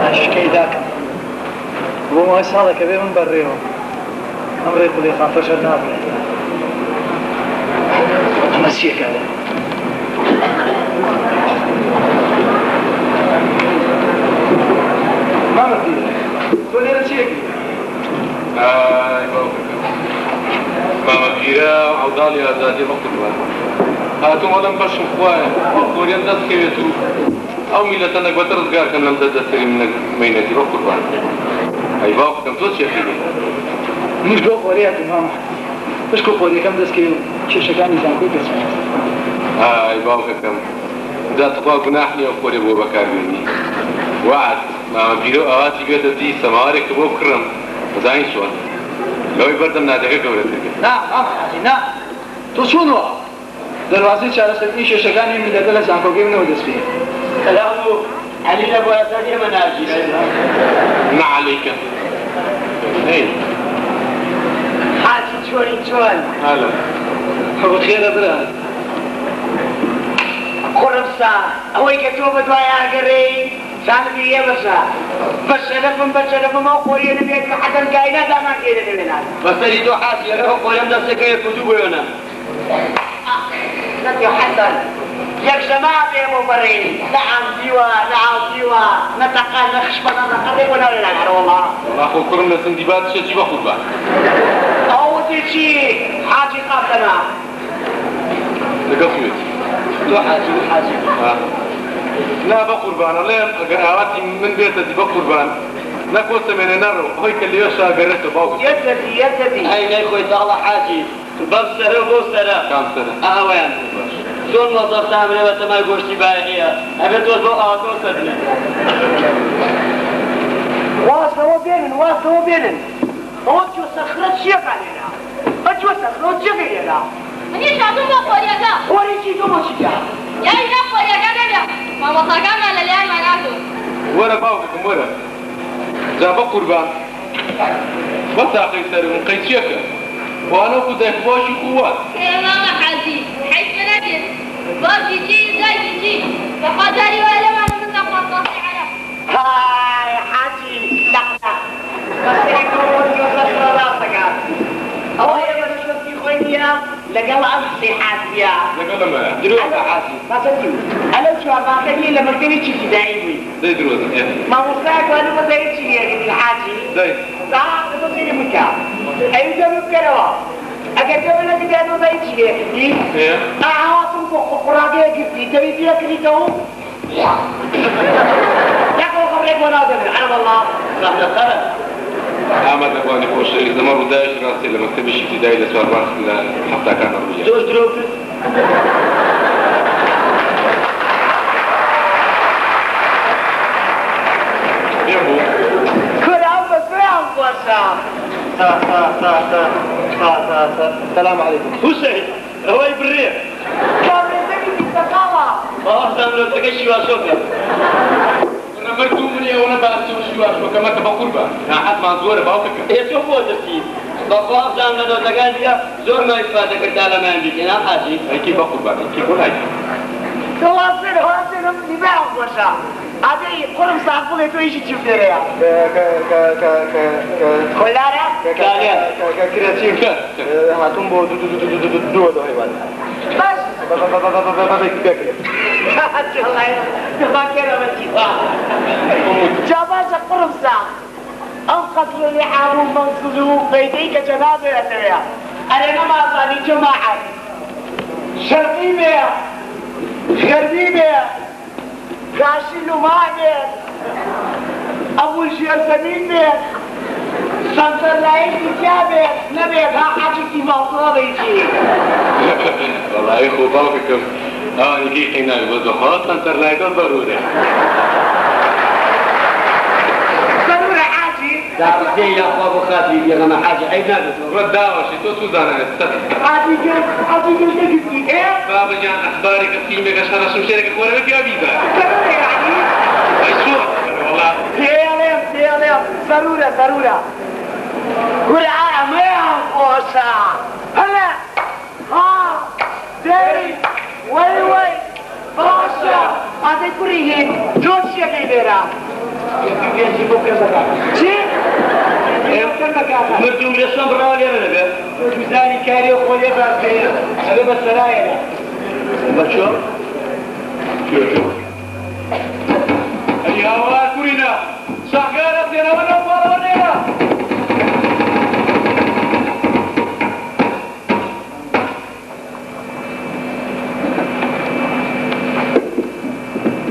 عاشقەی داکەم بۆ ماوەی ساڵێکە بێ من بەڕێوە ئەم ڕێ قولەی قافەشە نابێت ئەمە چیەکەدە مامەتی تۆ لێرە چیەکی؟ مامە پیرە عەوداڵی ئازادی بە قوربان هاتووم وەڵام بەشم خوایە قۆریان دەستکەوێت و ئەو میلەتە نەگوەتە ڕزگارکەن لەم دەستەری مەینەتی بە قوربان ئەی باوکەم تۆ چێکی منیش بۆ قۆری هاتووم مامە پشت و قۆریەکەم دەستکەوێ و کێشەکانی زانکۆی پێچمێت ئای باوکەکەم دەتخوا گوناح نییە قۆری بۆ بەکاربێنی وعد مامە پیرە ئاواتی بێتە دی سەماوارێکە بۆ بکڕم بەزانین چۆن لەوەی بەردەم نادەکە گەورەتر کرد نا مامەحاجی نا تۆ چۆنەوە دەواازەی چارەسەرکردنی کێشەکانی میلەتە لە زانکۆکەی منەوە دەست پێ سلام علی لە بۆیەکانی ئێمە ناگیرە نەعەلەیکە حاجی چۆنی چۆن هەلا بە خێرە برات خۆرمسا ئەوەی کە تۆ بەدوای ئاگەڕێی زانبی ئێمەسا بەشەرەفم ئەو قۆریە نەبێت کە حەدەم گاینا دامان تێدە دەوێنات بەسەری تۆ حاجی لەگەڵ قۆریەم دەستەکەوێت کردوو بۆیۆنە نەتی حەسەن یەک زەما بێمە بەڕێ نەعام دیوە نەعاو دیوە نەتەقا نەخشبەنە نەقەدەی بۆ ناوێنان هەر وەڵا وەڵا خۆ کوڕم لە سندی بات شێکی بە قوربان ئەوەتی چی حاجی قاتەنا لەگەڵ کوێت تۆ حاجی نا بە قوربانە لێم ئەگەر ئاواتی من بێتە دی بە قوربان نەکۆسەمێنە نەڕۆ خۆی کە لێوە شاگەرێتە باوکم یەکەتی ئەینەی خۆی تاڵە حاجی بەم سەرە بۆ سەرە کام سەرە ئاوایان چۆن وەزەر تامرێ بە تەمای گۆشتی باهەیە ئەبێت تۆ بۆ ئاواتۆ سەرنێ واستەوە بێنن ئەوە چۆ سەخرە چیەکە لێرە ئەچۆ سەخرە چیەکە لێرە منیش هاتووم بۆ قۆریەکە قۆریی تۆ بۆ چیکە یاری نە قۆریەکە نەبێ مامۆستاکانمان لەلایانمان هاتوون وەرە باوکەکەم وەرە جا بە قوربان بە تاقەی سەرم قەیچیەکە وانەکو دەیخباشی قووات مامە حاجی حیفە نەبێت باشی چی زایکی چی بەخوازاری وای لەمانە من دەخوازاسی عەرە های حاجی لەقلە بەسەری تۆ بۆ چۆ سەخرە ڕاستەکە ئەوە ئێمە شوەتی خۆی نییە لەگەڵ ئەم سیحاتیە لەگەڵەمە درۆکە حاجی بەسەتی ئەلە چوارباکەنی لە مەکتەبی چی فیدایی بووی دەی درۆزم مامۆستایەک وانە مەزەی چی لێگەنی حاجی داي صح تصير مكا أي جاب كروا أجا جاب لك جانو ضيق شيء أعاصم قراقي كذي تبي فيها كذي يقول خبرك ونادر أنا والله صح خلاص أحمد أخواني خوش إذا ما بداش راسي لما كتبش ابتدائي لسؤال بارك حتى كان رجع دوش دروب يبو كل عم بسرعة وصا السلام عليكم حسين هو يبرير كم يسكت التقوى أحسن لو تكشي واسوكا أنا مرتومني وأنا بأسوي شو أشوف كما تبقول بقى حد منظور باوكك هي شو هو تسكين بقى أحسن لو تكشي زور ما يفادك الدالة ما عندك أنا حاجي أي كيف بقول بقى كيف بقول هاي واصل نباع وصا هذه قرم صعبة تويش تشوف دريا كلارا كاليا كرياتين هاتون بو دو هيوان بس بكري الله تفكر بس جاباز قرم صعب أنقذ لي حارو منصلو بيديك جنابه يا تريا أنا ما أصاني جماعة شرقي بيا غربي بيا غاشي لماني أبو الشيرزمين بيا سنتر لايك بيا نبيا ها حاجة في موضوع بيجي والله يا أخو باوككم يجي حين الوضوحات سنتر لايك ضروري ضروري حاجي دعوة زي يا أخوة بخاتي يا غما حاجة أي نادر رداوة شتو سودانا حاجي جل إيه بابا جان أخبارك في ميغا شرع سمشيرك أخبارك يا بيزا ضروري يعني أي صورة والله سياليم ضرورة قرعة ما ينقصا هلا ها داري وي باشا هذا كوريه جوش يا كيبرا شي مرجوم لسان براولي أنا بقى ميزاني كاري وخولي بس هذا بس سرايا بشو شو أيها كورينا شغالة تيرا ونوارونينا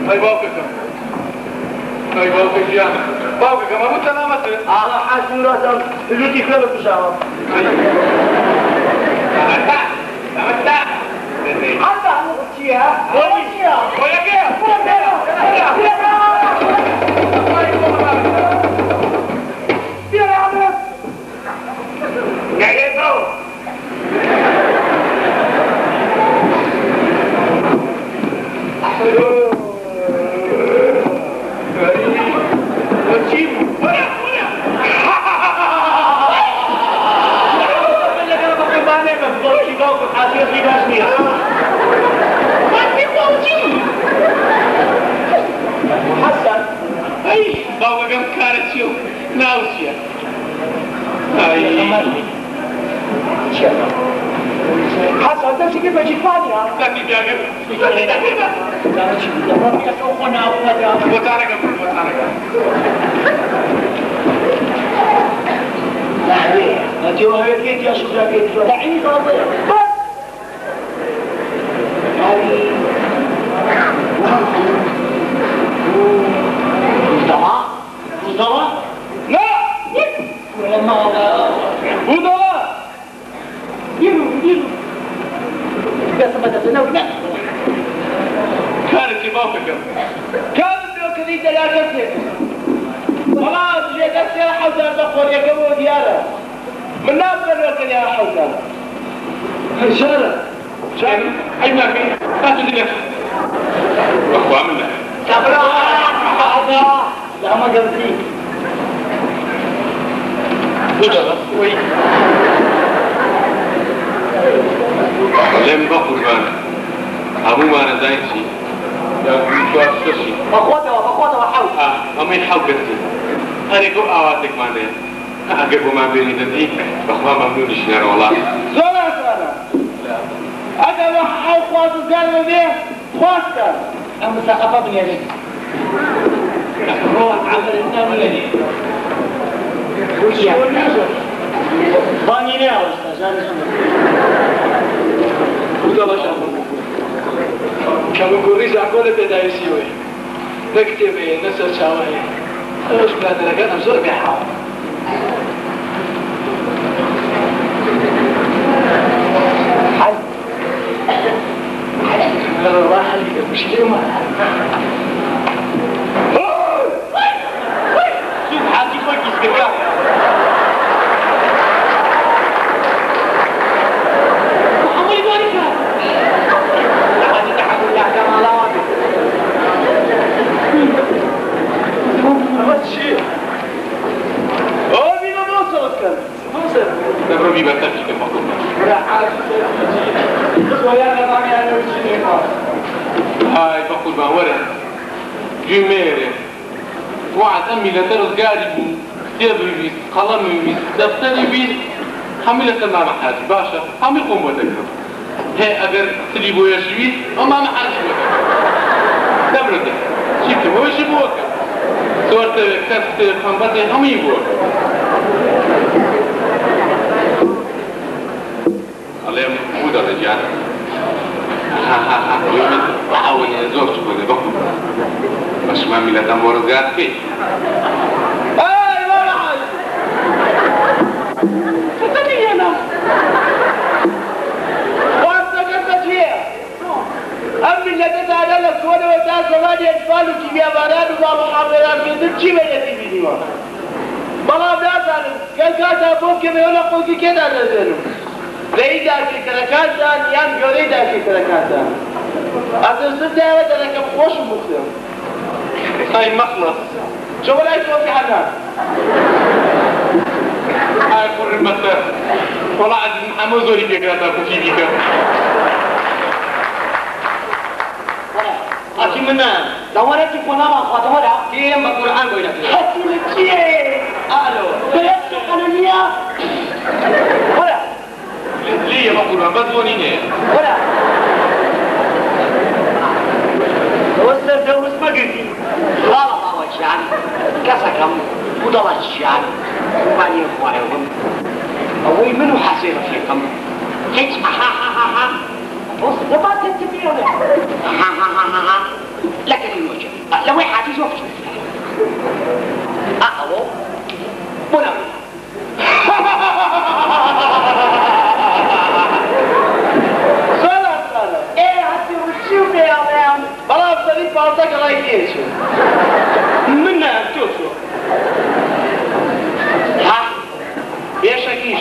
هاي باوككم هاي باوكك جانا باوككم أبو سلامته حاسم راسم اللي تخلق بشاوة حتى عمو قتشيها ويا كيف حسن أي بابا كم كانت شو ناوسيا أي حسن تمشي كيف اجي فانيا لكن جاكر وتارك لا انت وهيك يا شو جاكيت دعيني بس هذه مصطفى لا والله وضلاء يلو بس ما تتناول كانت باوككم كانت لو كذي دلالتك خلاص جيت يا حوزة تقول يا قبو ديالة من ناس لو كذي يا حوزة شارع أي ما في لا تدري أخوة عملنا لا ما قصدي وضلاء وي لم بقول بانا أبو ما أنا زين شيء يا شو أسوشي بخوته حاول أمين حاول كتير أنا كم أواتك ماني أجيبه ما بيني تدي بخوا ممنون إشنار والله زولا هذا وحاول خواص قال لي خواص أما ثقافة بني أجل روح عمل النام لدي بانی نهاوستا جانی بودا باشه کمون گوری زعکول پیدایسی وی نکتبه نسر چاوه اش بلاد لقد زور بيحاول حل الله يحلك المشكلة ما شوف حاجي فوق يسكرك محمد يبارك لقد تحكم الأحكام على واحد هذا الشيء بينا نوصل كان نوصل نبرمي بتركي كما قلنا لا حاجة ويانا طعمي أنا وجيني هاي بقول ما ورا جميرة وعد أمي لترز قاري كتابي بيس قلمي بيس دفتري بيس حملة مع محاج باشا حمل قوم وتكرم هي أجر تجيبوا يا شبيس وما محاج دبرده شيكي هو يشبوك صورت كست خنبتي هم يبوك الله يمود الرجال بحاول يزور شكوني بكم مش ما ميلا تنبور زياد كي اي ما معاي فتني هنا وانت قلت فيها أمي اللي تتعلى لك وانا وتعال زمان يتفالوا كي بيا باران وبابا حميران في ذلك شي بيجي في ديوان بلا بيا قال كاتا بوك كي بيونا قوكي كده نزلوا ليدا في تركاتان يام جوريدا في تركاتان أتصل ده هذا لك خوش مختلف هاي مخلص شو بلاي شو في حدا هاي كل المسار والله عزيز محمد زوري بيقراتا كوكي بيكا أكيد منا لو أنا كيف أنا ما أخذ ولا كيم بالقرآن بينا حكي لك شيء ألو بس أنا ليا ولا ليه بقول بس ونينه ولا وصل دورس ما قلتي لا ما وجهان كسكم ودلشان وبني إخوانهم أوي منو حسير فيكم هيك ها بص ما تنتبهون ها لكن الوجه لو واحد يشوف أهو منو شوف يا مان بلا بصلي بالطاق رايكيش منها توشو ها يا شكيش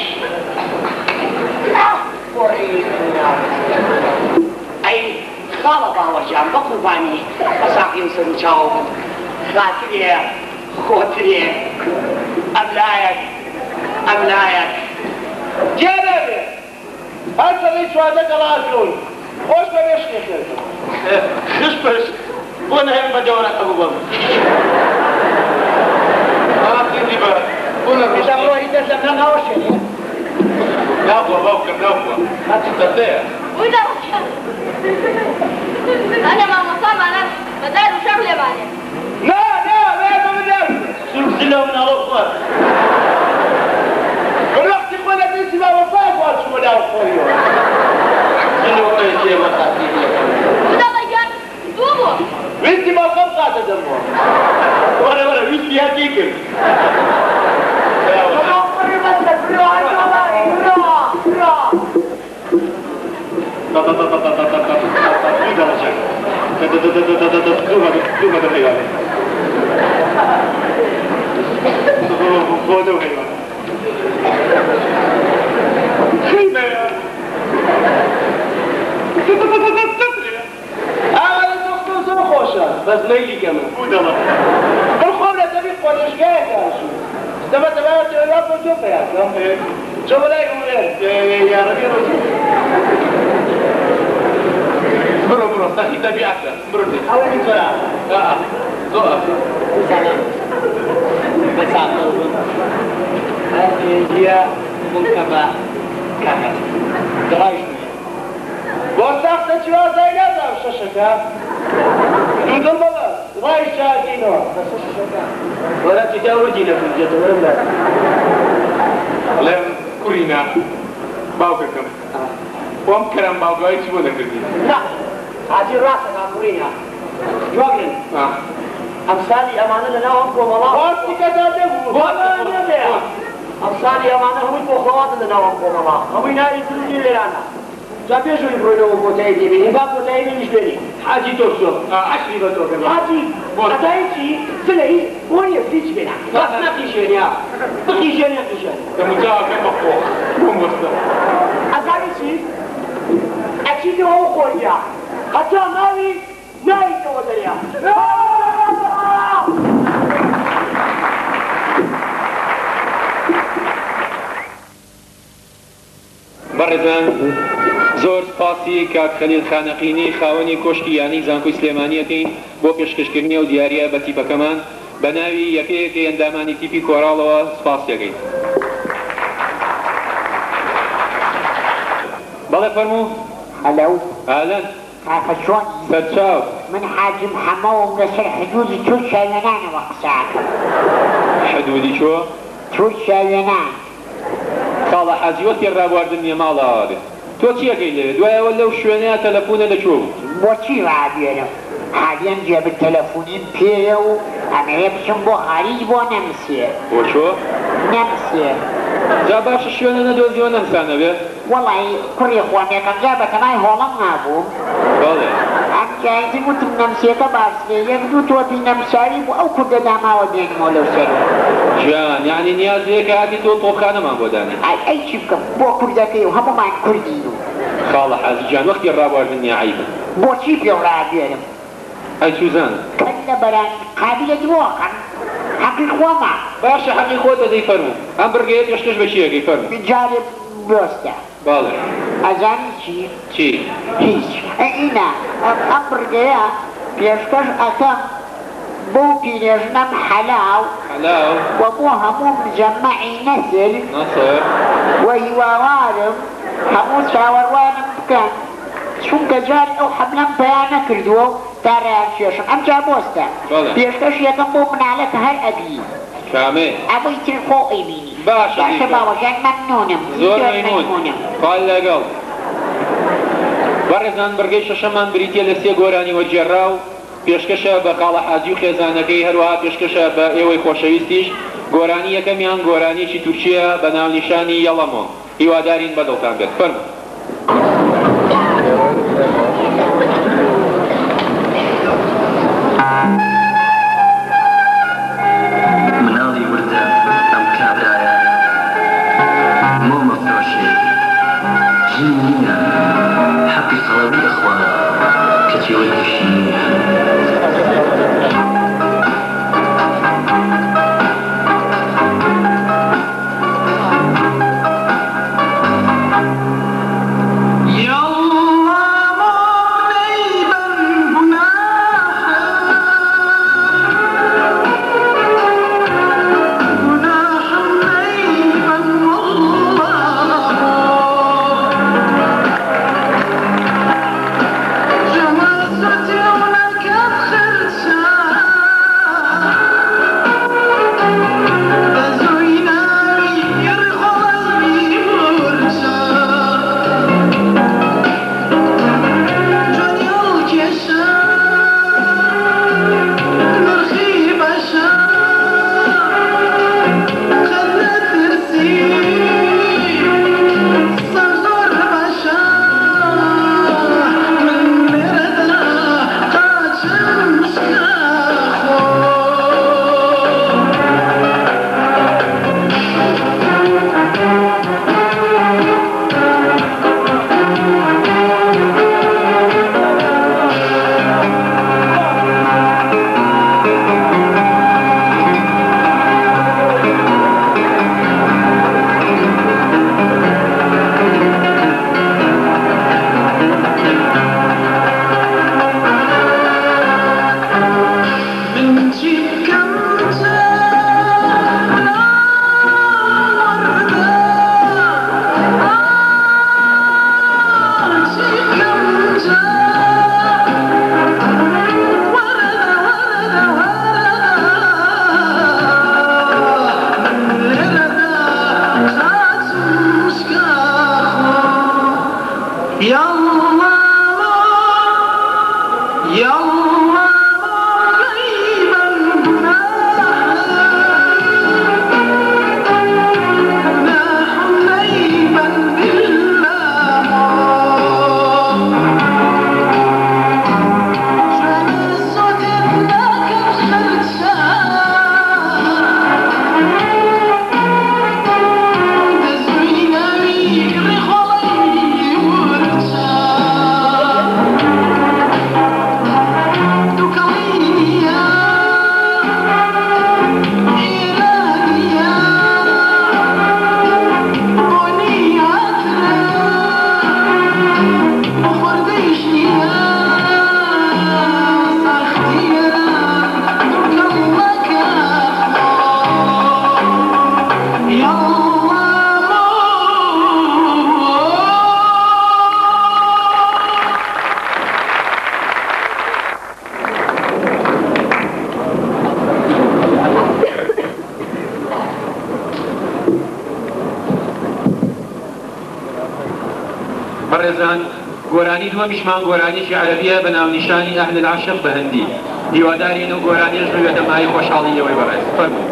اي خالبا وجام بقرباني مساقين سنشاو خاطري خوتري املايك جنبي هسه ليش هذا قلاشون خوش ببيش نخيركم خش بس وانا هم بدورك ابو بابا عندي بقى وانا اذا هو يتسلم لنا وشني لا ابو بابا ما تستطيع وده انا ما مصاب على بدار شغله بعدين لا ما بدار سلسله من الاخبار الوقت ولا بنتي ما وفاك ولا ولا اخويا شنو هو يجي مقاتل وده ضيان دوبو بنتي ما قبضه تدمر ولا بنتي هتيكل بس ليلي كمان ودلا الخبرة تبي قولش جاي كاشو تبى تبى تشوف يا كم شوف لا يقول يا ربي برو تحكي تبيعك برو حاول يزرع زوق سلام بس عقل هي منكبة كامل درايش وسخت شو زي كذا وششكا دودن بابا وای شاکینۆ وەرە تیداوەتی نەکردێتە وەرم لا لەم کوڕینا باوکەکەم وام کەرام باوگای چی بۆ نەکردی نا حاجی ڕاستە ناکوڕینا جوابن ئەمسالی ئەمانە لەناو ئەم کۆمەڵا ڕاستیکەدا دەبوو ئەمسالی ئەمانە هەمووی بۆ خەواتن لەناو ئەم کۆمەڵا هەمووی ناری دروستی لێرانە جا پێشوی بڕۆینەوە بۆتایی دێبینی با بۆتایی منیش بێنی حاجی تۆ چۆ عەشری بە تۆ کردی حاجی ئەتایی چی سلەی بۆ نیە فریچ بێنە بەس نەقیشێنیا بقیشێن نەقیشێن دەموجاوەکە بەخۆ بۆم وەستە ئەزانی چی ئەچیدەوە و خۆریا هەتا ناوی ناویتەوە دەریا بەڕێزان زۆر سپاسی کاک خەلیل خانەقینی خاوەنی کۆشکی یانی زانکۆی سلێمانیەکەین بۆ پێشکەشکردنی و دیاریە بە تیپەکەمان بە ناوی یەکەیەکی ئەندامانی تیپی کۆڕاڵەوە سپاس دەکەین. بەڵێ فەرموو. هەلو. ئالەن. کاکە چۆن؟ سەرچاو. من حاجم حەمەوم لەسەر حدودی تورکیا وێنانەوە قساکەم. حدودی چۆ؟ تورکیا وێنان. کاڵە حاجی وەختی ڕابواردن نیە ماڵەوە بێ. تۆ چیەکەی لەوێ؟ دوایەوە لەو شوێنەیە تەلەفۆنە لەکوێ بوو؟ بۆچی ڕابێرم؟ حاليا جاب التلفونين بيو انا يبشم بو خارج بو نمسيه وشو؟ نمسيه جاباش شوينه ندوزي ونمسانه به؟ والله كل اخواني كان جابت معي هولم نابوم والله عم جايزي قلت نمسيه تبارسلي يبدو توبي نمساري او كنت داما ودين مولو سلو جان يعني نيازيك هاتي تو طوخانه ما بوداني اي شي بكم بو كردكي وهم ما كردينو خالة حازي جان وقت الرابع مني عيبا بو شي بيو رابيرم اي سوزان كلا بران قابلة واقعا حقيق وما باشا حقيق وما زي فرمو ام برقيت يشتش بشيء كي فرمو بجارب بوستا بالي ازاني شي هيش اينا ام برقيا بيشتش اتم بو بيرجنم حلاو وبو همو مجمعي نسل وهوارم همو شاوروانم بكان چونکە جار ئەو حەملەم بەیانە کردووە و داڕیان کێشم ئەم جا بۆستە پێشکەش یەکەم بۆ مناڵەتە هەر ئەبی کامێ ئەوەی تر خۆ ئەیبینی باشە باوەژان مەمنونم زۆر مەمنونم قال لەگەڵ بەڕێزان بەرگەی شەشەمان بریتیە لە سێ گۆرانی وەرجێڕا و پێشکەشە بە قاڵە حاجی و خێزانەکەی هەروەها پێشکەشە بە ئێوەی خۆشەویستیش گۆرانی یەکەمیان گۆرانیەکی تورکیە بە ناونیشانی یەڵەمۆ هیوادارین بەدڵتان بێت فەرموو مناڵی وردە ئەم کابرایە مۆمە فرۆشێ ژنی نییە حەقی قەڵەوی ئەخوا کە جێوەی تووشی نییە جمال ستي ولك بخرتها بەڕێزان گۆرانی دووەمیشمان گۆرانیی عەرەبیە بە ناونیشانی ئەهل العەشق بە هەندی هیوادارین و گۆرانیش بوێتە مای خۆشحاڵیەوەی بەڕێز فەرموو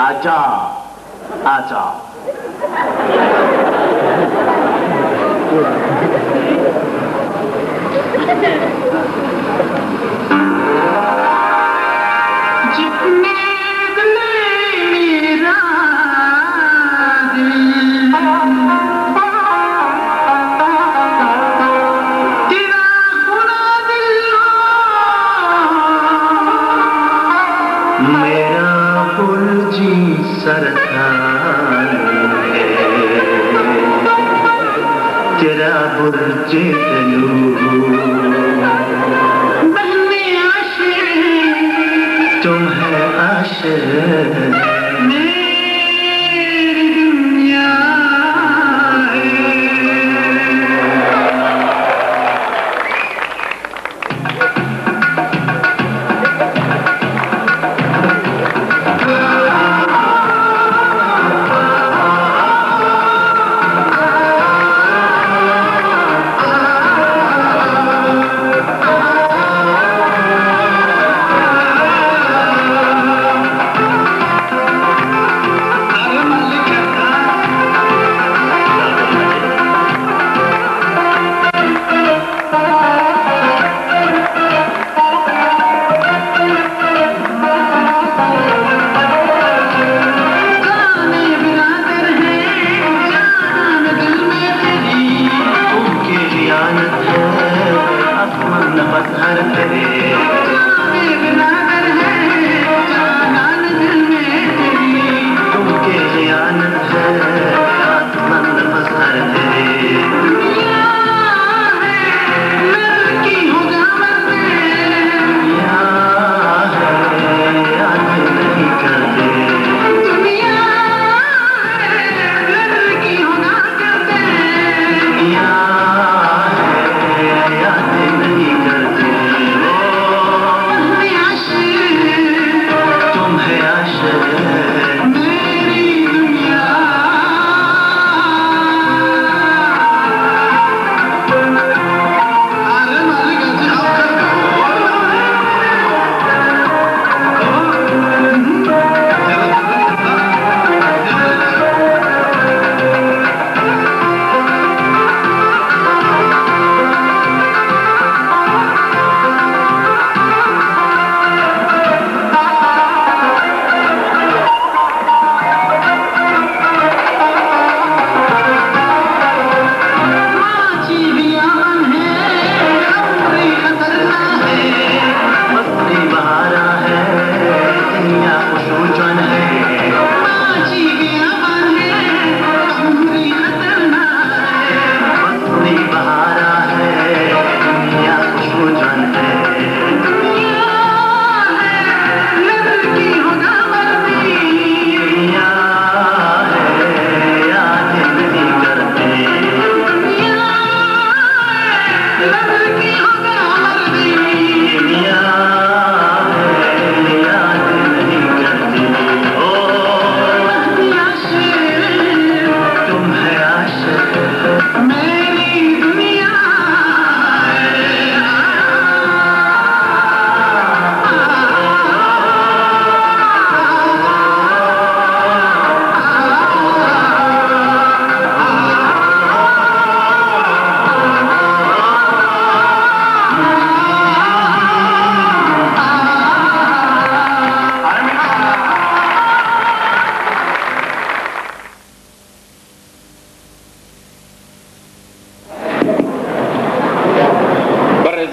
آجا آجا तेरा बुर्ज तलू बहने आशिक तुम है आशिक मेरी दुनिया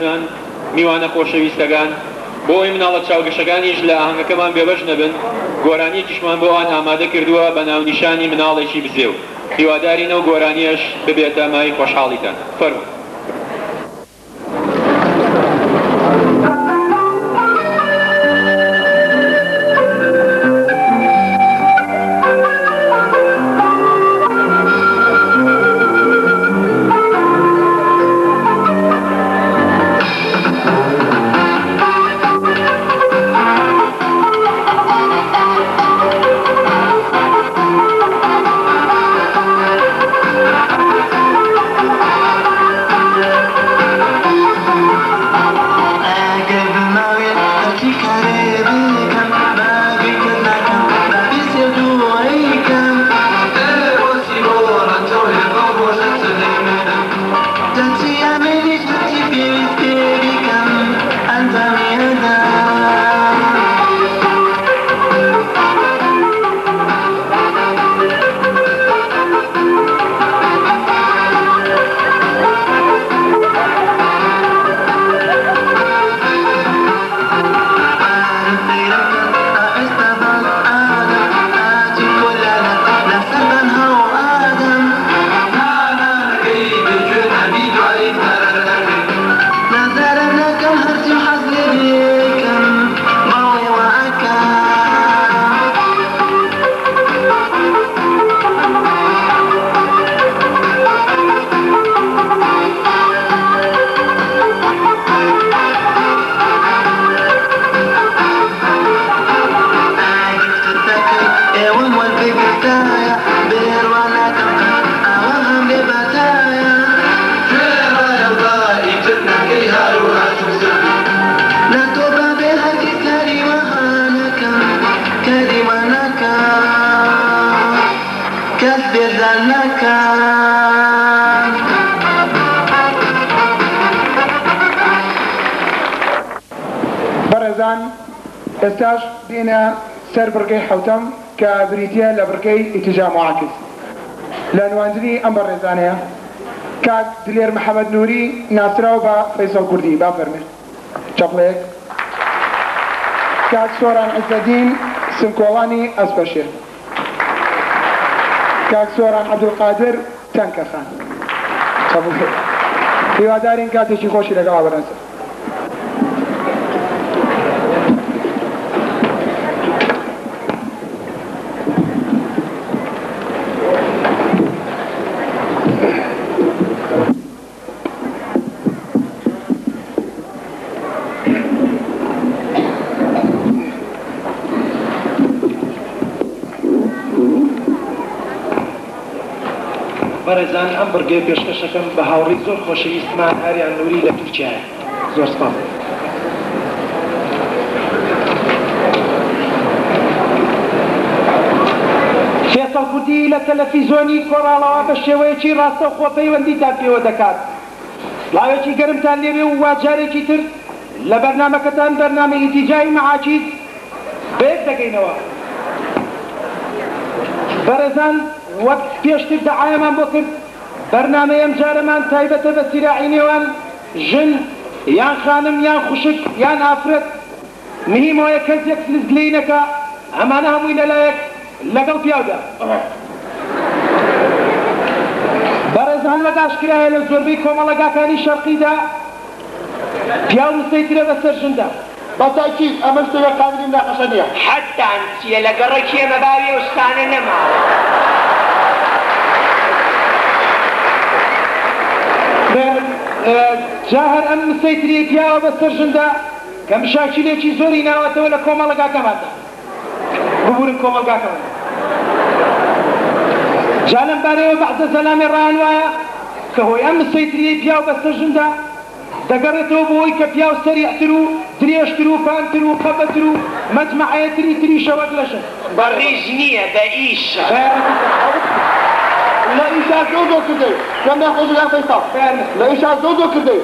برازان میوانە خۆشەویستەکان بۆی مناڵە چاوگەشەکانیش لە ئاهەنگەکەمان بێبەش نەبن گۆرانیەکیشمان بۆ ئەوان ئامادە کردووە بە ناونیشانی مناڵێکی بزێو هیوادارینەوە گۆرانیەش ببێتە مای خۆشحاڵیتان فەرموو ئێستاش دێنە سەر بڕگەی حوتەم کە بریتە لە بڕگەی ئیتیجا معاکس لە نواندنی ئەم بەڕێزانەیە کاک دلێر محەممەد نووری ناسراو بە فەیسەڵ کوردی با فەرمێ چەقڵێک کاک سۆران عیزەدین سمکۆڵانی ئەسپەشێر کاک سۆران عەبدولقادر تەنکەخان چەقڵێک هیوادارین کاتێکی خۆشی لەگەڵا بەرەنسەر بەڕێزان ئەم بڕگەی پێشکەشەکەم بە هاوڕێی زۆر خۆشەویستمان هاریان نووری لە تورکیایە زۆر سپاس فێسەڵ کوردی لە تەلەڤیزۆنی کۆڕاڵەوە بە شێوەیەکی ڕاستە و خۆپەیوەندیتان پێوە دەکات سڵاوێکی گەرمتان لێوێ و واجارێکی تر لە بەرنامەکەتان بەرنامە ئیتیجای مەعاچیز بەیەک دەگەینەوە بەڕێزان وەک پێشتر دەعایەمان بۆ کرد بەرنامەی ئەم جارەمان تایبەتە بە سیراعی نێوان ژن یان خانم یان خوشک یان ئافرەت مهمەوەیە کەسێک سلزلەی نەکا ئەمانە هەمووی لەلایەک لەگەڵ پیاودا بەڕێزان وەک ئاشکرایە لە زۆربەی کۆمەڵگاکانی شەرقیدا پیاو مستەیترە بەسەر ژندا بەتاکید ئەمە شتێکە قابلی مناقەشە نییە حەتان چییە لە گەڕێکی ئێمە باوی ئەوستانە نەماوە جا هەر ئەم مستەیتری پیاوە بەسەر ژندا کە مشاکلێکی زۆری ناوەتەوە لە کۆمەڵگاکەماندا ببورن کۆمەڵگاکەمان جا لەم بارەیەوە بەعدە زەلامی ڕایان وایە کە هۆی ئەم مستەیتری پیاو بەسەر ژندا دەگەڕێتەوە بۆی کە پیاو سەریعتر و درێژتر و پانتر و خەبەتر و مەجمەعەتری تریشەوەک لەشن بەڕیژ نییە بە ئیشە لە ئیشا زۆ کردی گەمدا خۆشگان فەیسا لە ئیشا زۆ کردی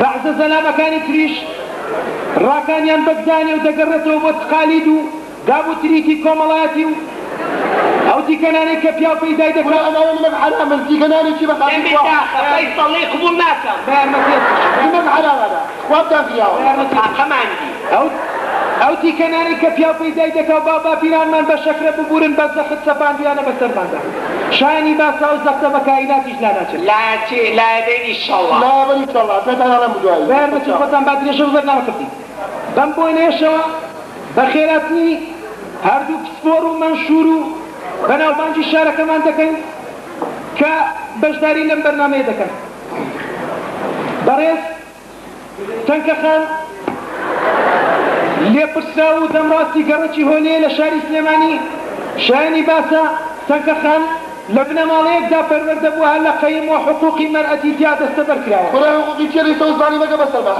بەعدە زەلامەکانی تریش ڕاکانیان بەگدانێ و دەگەڕێتەوە بۆ تقالید و دابوو تریتی کۆمەڵایەتی و ئەو دیکەنانەی کە پیا پەیدای دەکات ئەمانە منەک حرامن دیکەنانی چی بەخاطر دەمی داخە فەیسەڵی قبول ناکەم منەک حرامەدا خواب داخیاوە ئاقەماندی ئەو دیکەنانی کە پیا پەیدای دەکات با باپیرانمان بە شەکرە ببورن بە زەخت سەپاندویانە بەسەرماندا شایانی باسا و زەختە بە کائیناتیش لاناچێت لایەبێنی ئینشەڵڵا لایەبێنی ئینشەڵڵا پێتان ئەڵێم بدوایی بەرمەتی خۆتان با درێژە بزەر ناوەکردی بەم بۆنێشەوە بە خێراتنی هەردوو پسپۆر و مەنشور و بەناوبانگی شارەکەمان دەکەین کە بەشداری لەم بەرنامەیە دەکەن بەڕێز تەنکەخان لێپرسرا و دەمڕاستی گەڕەکی هۆنەیە لە شاری سلێمانی شایانی باسە تەنکەخان لە بنەماڵەیەکدا پەروەردە بووە هەر لە قەیم و حقوقی مەرئەتی تیا دەستە بەرکراوە خۆرا حقوقی چێری سەوزانی بەگە بەسەرما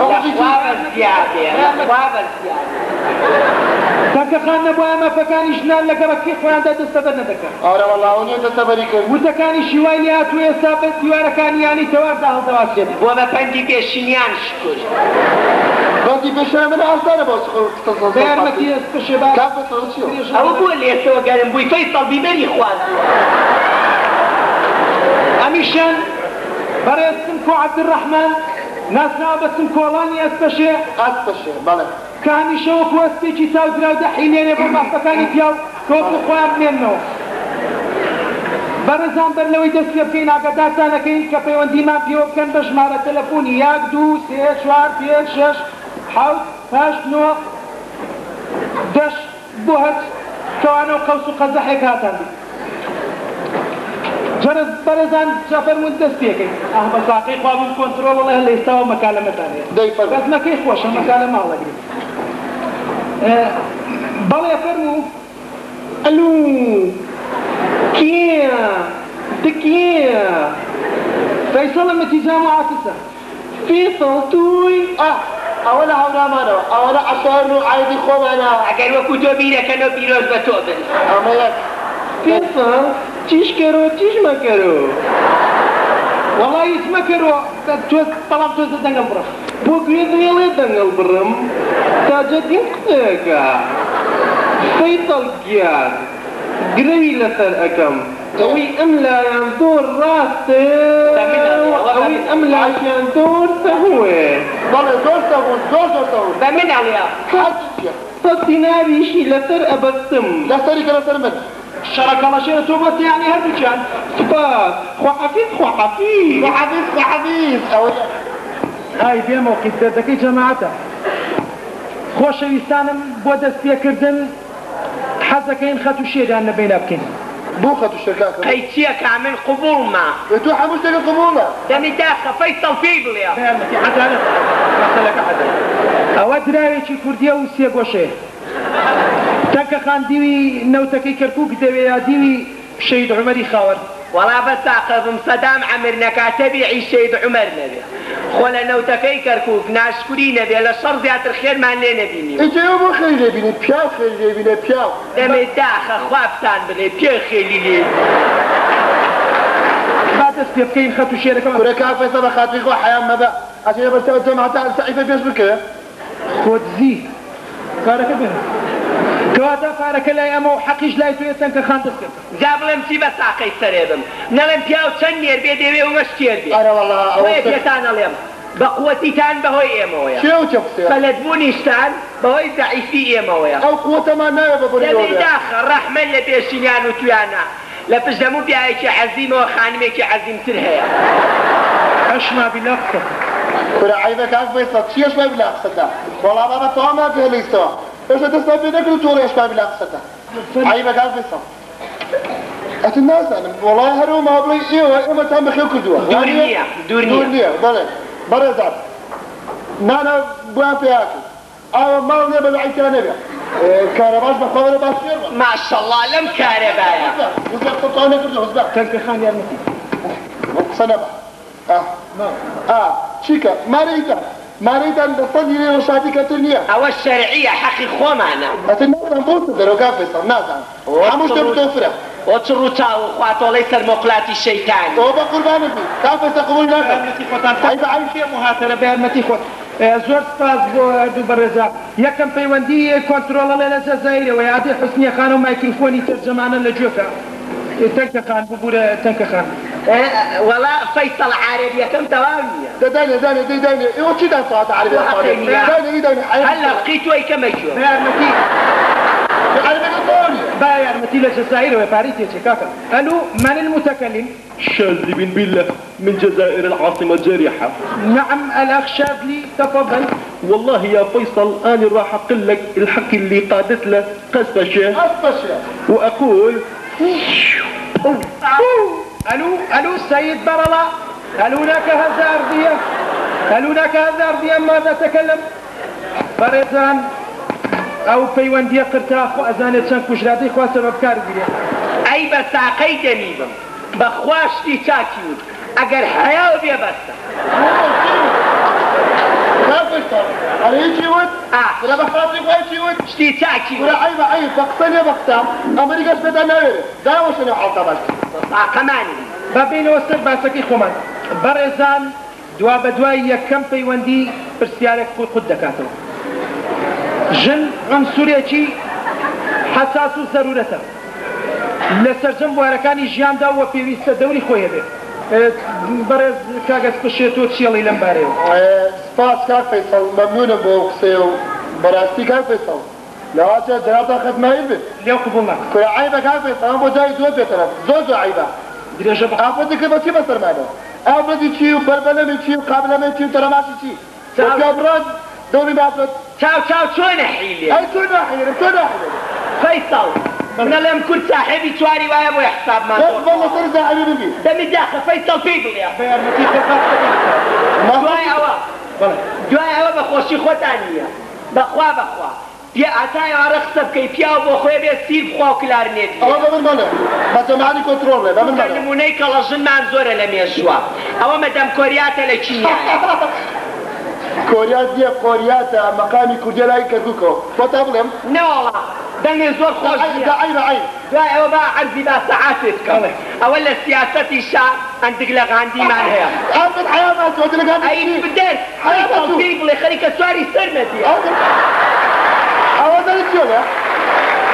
تەنکەخان نەبووە مەفەکانی ژنان لە گەڕەکەی خۆیاندا دەستە بەر نەدەکەن ئارە وەڵاو نیە دەستە بەری کرد وتەکانی شیوای لێ هاتووە ئێستا بە دیوارەکانیانی تەواردا هەڵدەواسێت بۆ بە پەنگی پێشینیان شکر بەندی پێشیان من ئاسانە بۆ بەیارمەتی پێشێ با ئەوە بۆ لێسەوە گەرم بووی فەیسەڵ بیبەری خواردووە ئەمیشان بەڕێز سمکۆ عەبدوڕەحمان ناسراوە بە سمکۆڵانی ئەسپەشێ بەڵێ کە هەمیشە وەکو ئەسپێکی چاودرا و دەحینێنێ بۆ مافەکانی پیاو کۆپڵ خۆیان بمێننەوە بەڕێزان بەر لەوەی دەست پێ بکەین ئاگادارتانەکەین کە پەیوەندیمان پێوە بکەن بە ژمارە تەلەفۆنی 1 2 3 4 5 6 7 8 9 10 بۆ هەر کەوانەوە قەوس و قەزەحێک هاتان بێت جەرز بەرەزان جافەرمون دەست پێکەین بە ساقەی خوا بم کۆنترۆڵ وڵێ لە ئێستاوە مەکالەمەتان هەیە بەزمەکەی خۆشە مەکالەمە هەڵەگرێت بەڵێ فەرموو ئەلو کێ دکێ فەیسەڵە مەتیجام و عاتسە فیسەڵ توی ئەوە لە هەورامانەوە ئەوە لە عەشار و عایدی خۆمانە ئەگەر وەکو تۆ بیرەکەنەوە بیرۆز بە تۆ بن ئەمە یەک فیسەڵ چیش کەرۆ چیش مەکەرۆ وەڵی هیچ مەکەرۆ بەڵام تۆ دەنگەڵ بڕە بۆ گوێ دەنگەڵ بڕم تاجەدین قسەکە فەیسەڵ گیان گرەی لەسەر ئەەکەم ئەوەی ئەم لایەن زۆر ڕاستە ئەوەی ئەم لاشیان زۆر سەهوێ بەڵێ زۆر سەهوو زۆر سەهوو بە من ئەڵیا سەد دیناریشی لەسەر ئەبەستم لەسەری کە لەسەر من شەڕەکەڵەشێنە تۆ بەست یانی هەردووچیان سوپاس خواحەفیز ئەوەی ئای بێمەوە قیزدەردەکەی جەماعەتە خۆشەویستانم بۆ دەستپێکردن حەزەکەین خەت و شێریان لەبەینا بکەین بۆ خەت و شێرکاکە قەیچیە کامل قبوڵمە تۆ هەموو شتێکە قبوڵە دەمی داخە فەیسەڵ پێی بڵێ ئەوە دراوێکی کوردیە و سێگۆشەیە تەنکەخان دیوی نەوتەکەی کەرکووک دەوێ یا دیوی شەید عومەری خاوەر وەڵا بەساقەبم سەدام عەمر نەکا تەبیعی شەید عومەر نەبێ خۆ لە نەوتەکەی کەرکووک ناشکوری نەبێ لە شەڕ زیاتر خێرمان لێ نەبینی ئێجێوە بۆ خێری لێبینی پیاو خێری لێبینێ پیاو دەمێ داخە خوابتان بڵێ پێ خێلی لێ با دەست پێ بکەین خەت و شێرەکەم کورە کافێسە بە خاتری خۆ حەیان مەبە ئەجێ بەسەوە جەماعەتە سەعیفە پێش بکە خۆدزی کارەکە بێن کەواتە پارەکە لای ئەمە و حەقیش لای توێ تەنکەخان دەست کرد جا بڵێم چی بە ساقەی سەرێ بم نەڵێم پیاو چەند نێر بێ دەوێ و مەشتێر بێ وەیە پێتان ئەڵێم بە قووەتیتان بەهۆی ئێمەوەیە بەلەدبوونیشتان بەهۆی زەعیفی ئێمەوەیە ئەو قووەتەمان ناوێ بە دەمی داخە ڕەحمەت لە پێشینیان و تویانە لە پشت هەموو پیاوێکی عەزیمەوە خانمێکی عەزیمتر هەیە ئەشما بیلا قسە کورە عەیبە کاک فەیسەڵ چیەش بە بیلا قسەکە وەڵا بابە تەواو ناکرێ لەیستەوە ئێستا دەستا پێ نەکرد تۆ ڕێشکا بیلا قسەکە عەیبە کاک فەیسەڵ ئەتە نازانم وەڵای هەرەوە ما بڵێ ئێمەتان بەخێو کردووە دوور نییە بەڵێ بەڕێزان نانە بۆیان پێیاکرد ئاوە ماڵ نییە بەلە عیتیا نەبێ کارەباش بەخۆوەرە باش پێ ماشەڵڵا لەم کارەبایە قسە نەکردو تەنکەخان یارمەتی قسە نەبە چیکە مارەیتان دەستەن دیرێ وەشاتی کەتر نییە ئەوە شەرعیە حەقی خۆمانە ئەتر نازان بۆ دەرەوە کاک فەیسەڵ نازان هەموو شتێ بتۆفرە ئۆ چ ڕووچاو و خواتۆڵەی سەرمۆقلاتی شەیتان ئەوە بە قوربانت بی کاک فەیسەڵ قبوڵ ناکەم عیبە عیب پێم و هاتەرە بە یارمەتی خۆت زۆر سپاس بۆ هەردوو بەڕێزا یەکەم پەیوەندی کۆنترۆڵە لە جەزایرەوە یادی حوسنیە خانە و مایکروفۆنی تەرجەمانە لە گوێکە تنكە خان ببوورە تەنکە خان وەڵا فەیسەڵ عارەبیەکەم تەواو نییە دەدانێ دانێ دەیدانێ ئێوە چی دەسەڵاتە عەرەبی هەر لە قی تۆی کەمەکوێ یارمەتی با يارمتي للجزائر وباريس كاكا الو من المتكلم؟ شاذب بالله من جزائر العاصمة جريحة. نعم الأخ شاذلي تفضل. والله يا فيصل أنا راح أقول لك الحكي اللي قادت له قسبشة وأقول الو سيد برلا هل هناك هذا أرضية؟ هل هناك هذا أرضية ماذا تكلم؟ برزان او پەیوەندیە قرتا خۆ ئەزانێت چەند کوژراتەی خوا سەبەبکار بگرێت ئەی بە ساقەی دەمیبم بەخوا شتی چاکی وت ئەگەر حەیاو بێ بەستە هەرەیەکی وت لە بەخاطری خۆی چی وت شتی چاکی وت عیبە عیب بە قسە لێ بە قسەم ئەمریکاش پێدا ناوێرێت داوەشە نێو حەڵتە باش ساقەمانی با بینەوە سەر باسەکەی خۆمان بەڕێزان دوا بە دوای یەکەم پەیوەندی پرسیارێک خود دەکاتەوە ژن عنسورێکی حساس و زەرورەتە لە سەرجەم بوارەکانی ژیاندا وە پێویستە دەوری خۆیە بێت بەڕێز کاگەس پشێت تۆ چیڵی لەم بارەیەوە سپاس کاک فەیسەڵ مەمنونم بۆ قسەی و بەڕاستی کاک فەیسەڵ لەواتە جەنابتان خەتمایی بێت لێو قبوڵ ناکەم کورە عیبە کاک فەیسەڵ ئەم بۆ جای زۆر بێتەرە زۆر عیبە درێژە بە ئافرەتێکی بەچی بەسەرمانەوە ئافرەتی چی و بەربەلەمی چی و قابلەمەی چی و تەرەماشی چی کابرات دوري بافرد تاو شلون حيلي؟ اي شلون حيلي؟ فيصل من لم كنت صاحبي تواري ويا ابو حساب ما والله صار صاحبي بيجي دمي داخل فيصل بيدو يا دواي هوا بخوشي خوتانية بخوا يا عتاي رخصة كي بياو بخوي بيصير بخوا كلارنيت الله بمن ماله بس ما عندي كنترول بمن ماله نمونيك لجن منظورة لم يشوا او مدام كورياتا لكينيا كوريات دي كوريات مقامي كوجلاي كركوكو فتابلم لا والله دني زور خوش عين لا هو بقى عندي بقى ساعات تتكلم اولا سياسة الشعب عندك لك عندي معناها عندك حياة ما تودي لك عندك اي بدرس حياة توصيب لي خليك سواري سرمتي هذا الجولة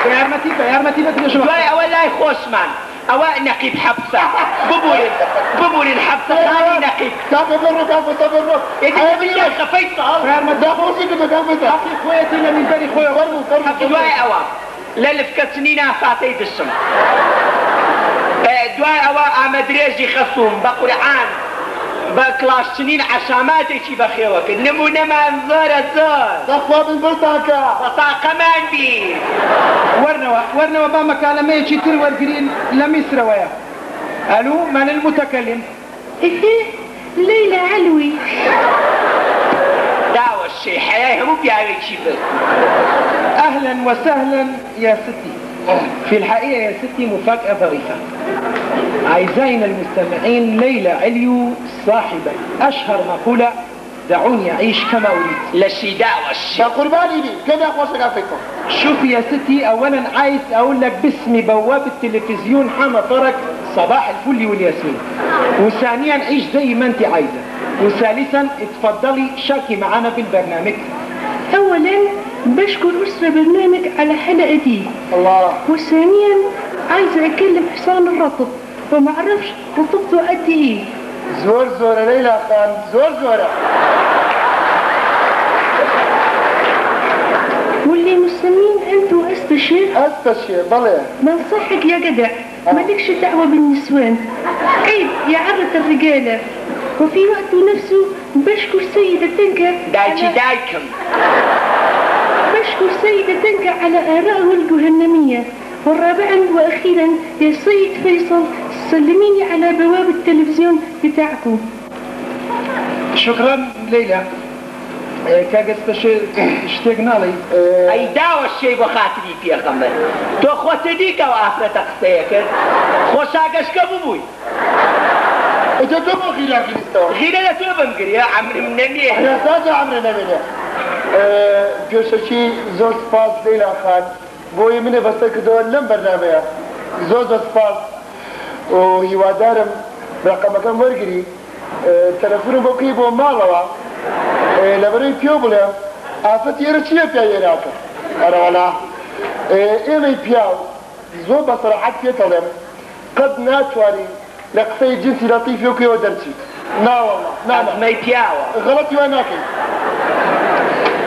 بيارمتي بدري شو لا اولا خوش مان أوائل نقيب حبسة ببول الحبسة هذه نقيب تبرك إذا بالله خفيت صار ده خوشي كده كافيت أخي خويتي لمن بني خويا ورمو دواء أوام للفكتنينا فاتي دشم دواء أوام أمدريجي خصوم بقرعان بكلاش سنين عشاماتي شي بخيوك نمونا منظر الزور تخوى بالبطاقة بطاقة من بي ورنوا بمكالمة يشتر والقرين لمصر ويا الو من المتكلم؟ ليلى علوي دعوة الشيء حياة مو بيعمل شي بس اهلا وسهلا يا ستي في الحقيقة يا ستي مفاجأة ظريفة أعزائنا المستمعين ليلى عليو صاحبة أشهر مقولة دعوني أعيش كما أريد لا شي دعوة الشيء قرباني لي كده أخوصك أفكر شوفي يا ستي أولا عايز أقول لك باسم بواب التلفزيون حما فرج صباح الفل والياسمين وثانيا عيش زي ما أنت عايزة وثالثا اتفضلي شاركي معنا في البرنامج أولا بشكر أسرة برنامج على حلقتي الله وثانيا عايزة أكلم حصان الرطب وما أعرفش رطبته قد إيه زور ليلى خان زور واللي مستمعين أنتوا أستشير بلى بنصحك يا جدع مالكش دعوة بالنسوان عيب يعرض الرجالة وفي وقته نفسه بشكر سيدة تنكا دايكم بشكر سيدة تنكا على آرائه الجهنمية ورابعا وأخيرا يا سيد فيصل سلميني على بواب التلفزيون بتاعكم شكرا ليلى كاقست اشتقنا لي اي دعوة الشيء بخاطري فيها خمر تو خوتديك وآخرتك سيكر خوشاقش كبوبوي انت تبغى غيرك الاستوى غيرك تبغى مقري يا عمري من نميه يا ساجة عمري نميه جوششي زور سپاس ليلى خان بوي مني بس كدو لم برنامجها زور سپاس وهوادارم رقمك ورقري تلفون بوكي بو مالوا لبري بيوبلا آفت يرشيه بيا يراكا أنا ولا إيمي بياو زور بصراحات بيتلم قەت ناتوانین لە قسەی جنسی لەتیفیۆکەوە دەرچیت ناوەڵڵا ئەزمەی پیاوە غەڵەتی وان ناکەین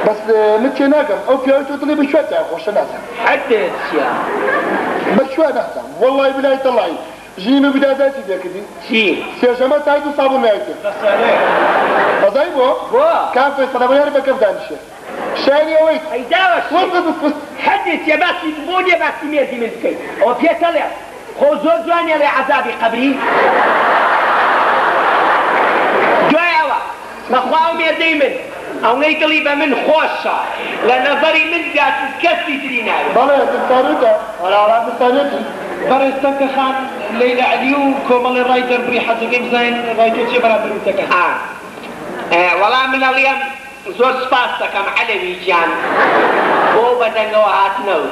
بەس من تێ ناکەم ئەو پیاوەی تۆ دڵێ بەشوێ تا خۆشە نازانم حدێت چیە بەشوێ نازانم وەڵڵای بلای تەڵایی ژین و بداداتی دەکردی چی سێژەمە تایت و سابوون نایکرد بەزای بۆ کام فێسەڵە بەیار بەکەم دانیشێ شایانی ئەوەی حدێت چیە باسی بۆ نیە باسی مێردی من بکەیت ئەوە پێتەڵێ خۆ زۆر جوانیە لێ عەزابی قەبری دوای ئەوە بەخوا و مێردەی من ئەوەی دڵی بە من خۆشە لە نەزەری من زیاتر کەسی تری ناوێت بەڵێ دستانێتە هەراڵا دستانێتی بەڕێستەکە خان لەیلە عەلی و کۆمەڵی ڕای دەربڕی حەزەکەی بزانین ڕای تۆ چێ بەرابەروتەکە وەڵام من ئەڵێم زۆر سپاس دەکەم عەلەوی گیان بۆ بەدەنگەوە هاتنەوە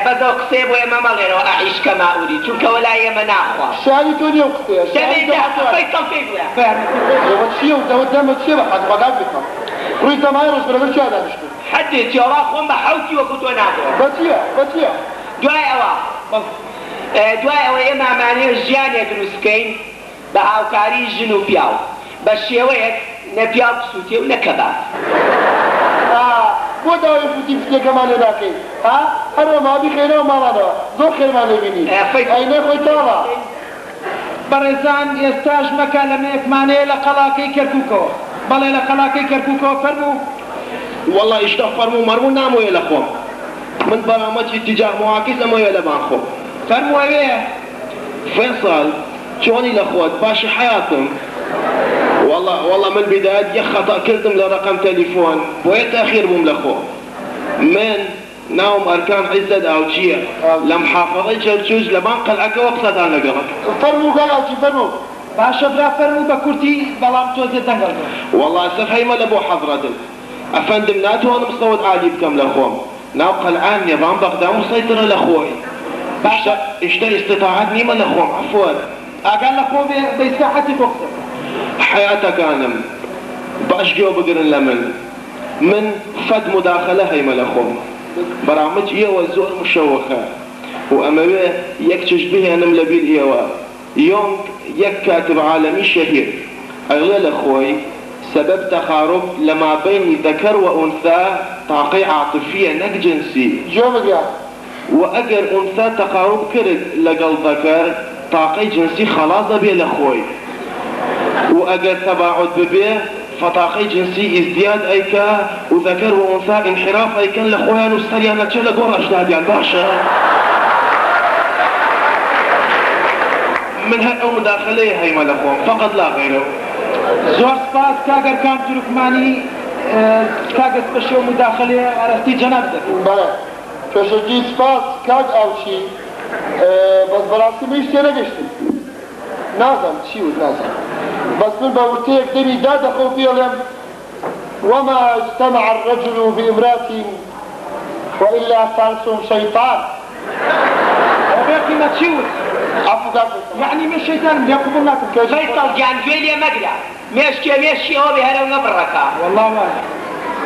بەدەو قسێ بۆ ئێمە مەڵێنەوە ئەعیش کە ماوری چونکە وەلای ئێمە ناخوا شاری تۆ نیە و قسەیە فەیسەڵ پێی بڵێ ئەوە چییە و دەوە دەمە چییە بە حەز بەداد بکەم ڕووی دەمای ڕۆژ بەرەبەر چیا دانیشتن حەدێت جێڵا خۆم بە حەوتی وەکو تۆ نادەوە بەچییە دوای ئەوە ئێمە ئەمانەیە ژیانێ دروستکەین بە هاوکاری ژن و پیاو بە شێوەیەک نە پیاو سووتێ و نە کەباب بۆ داوای فوتی فتێکەمان لێ ناکەین هەروە مابی خێرەوە ماڵانەوە زۆر خێرمان لێبینی ئەینە خۆی تاڵە بەڕێزان ئێستاش مەکە لەمەیەکمانەیە لە قەڵاکەی کەرکووکەوە بەڵێ لە قەڵاکەی کەرکووکەوە فەرموو والله ئیشتە فەرموو مەرموو نامۆیە لە خۆم من بەرامەتی تیجاه مواکیس ئەمەوێ لەبان خۆم فەرموو ئەوەیە فێساڵ چۆنی لە خۆت باشی حیاتم والله من بداية يا خطأ كردم لرقم تليفون بويا تأخير بوم لخو من ناوم أركان عزة أوجية لمحافظة جرجوز لبان قلعك وقصد أنا قلق فرمو قال أوجي فرمو باشا برا فرمو بكورتي بلام توزي تنقل والله سفهي ما لبو حضرة أفندم ناتو أنا مصوت عالي بكم لخوم ناو قلعان نظام بغداد مسيطرة لخوي اشتا استطاعتني ما لخوم عفوا أقل لخوم بيساحتي بوقتك حياتك أنا باش جو بقرن لمن من فد مداخلة هي ملخوم برامج إيوة زور مشوخة وأمامه يكتش به أنا ملبيل إيوة يونغ يك كاتب عالمي شهير أغلى أخوي سبب تخارب لما بين ذكر وأنثى تعقيع عاطفية نك جنسي وأجر أنثى تقارب كرد لقل ذكر تعقيع جنسي خلاص بيه لأخوي وأجر تباعد ببيه فطاقي جنسي ازدياد أيكا وذكر وأنثى انحراف أيكا لأخويا نستري أنا تشيل قرى أجداد يعني باشا من هاي مداخلة هاي مالأخوان فقط لا غيره زور سپاس کاگر کام ترکمانی کاگس بشو مداخله عرفتی جناب ده بله پێشەکی سپاس کاک ئاوچی بەس بەڕاستی من شتێ نەگەشتم نازانم چی بود نازانم بەس من بە ورتەیەک دەمی دادەخۆ پێڵێم وما اجتمع الرجل بامرأة وإلا ثالثهم شيطان وباقي ما تشوت عفو يعني مش شيطان يقبل لكم فيصل جان جويليا مقرا ماشي هو بهلا ونبركا والله ما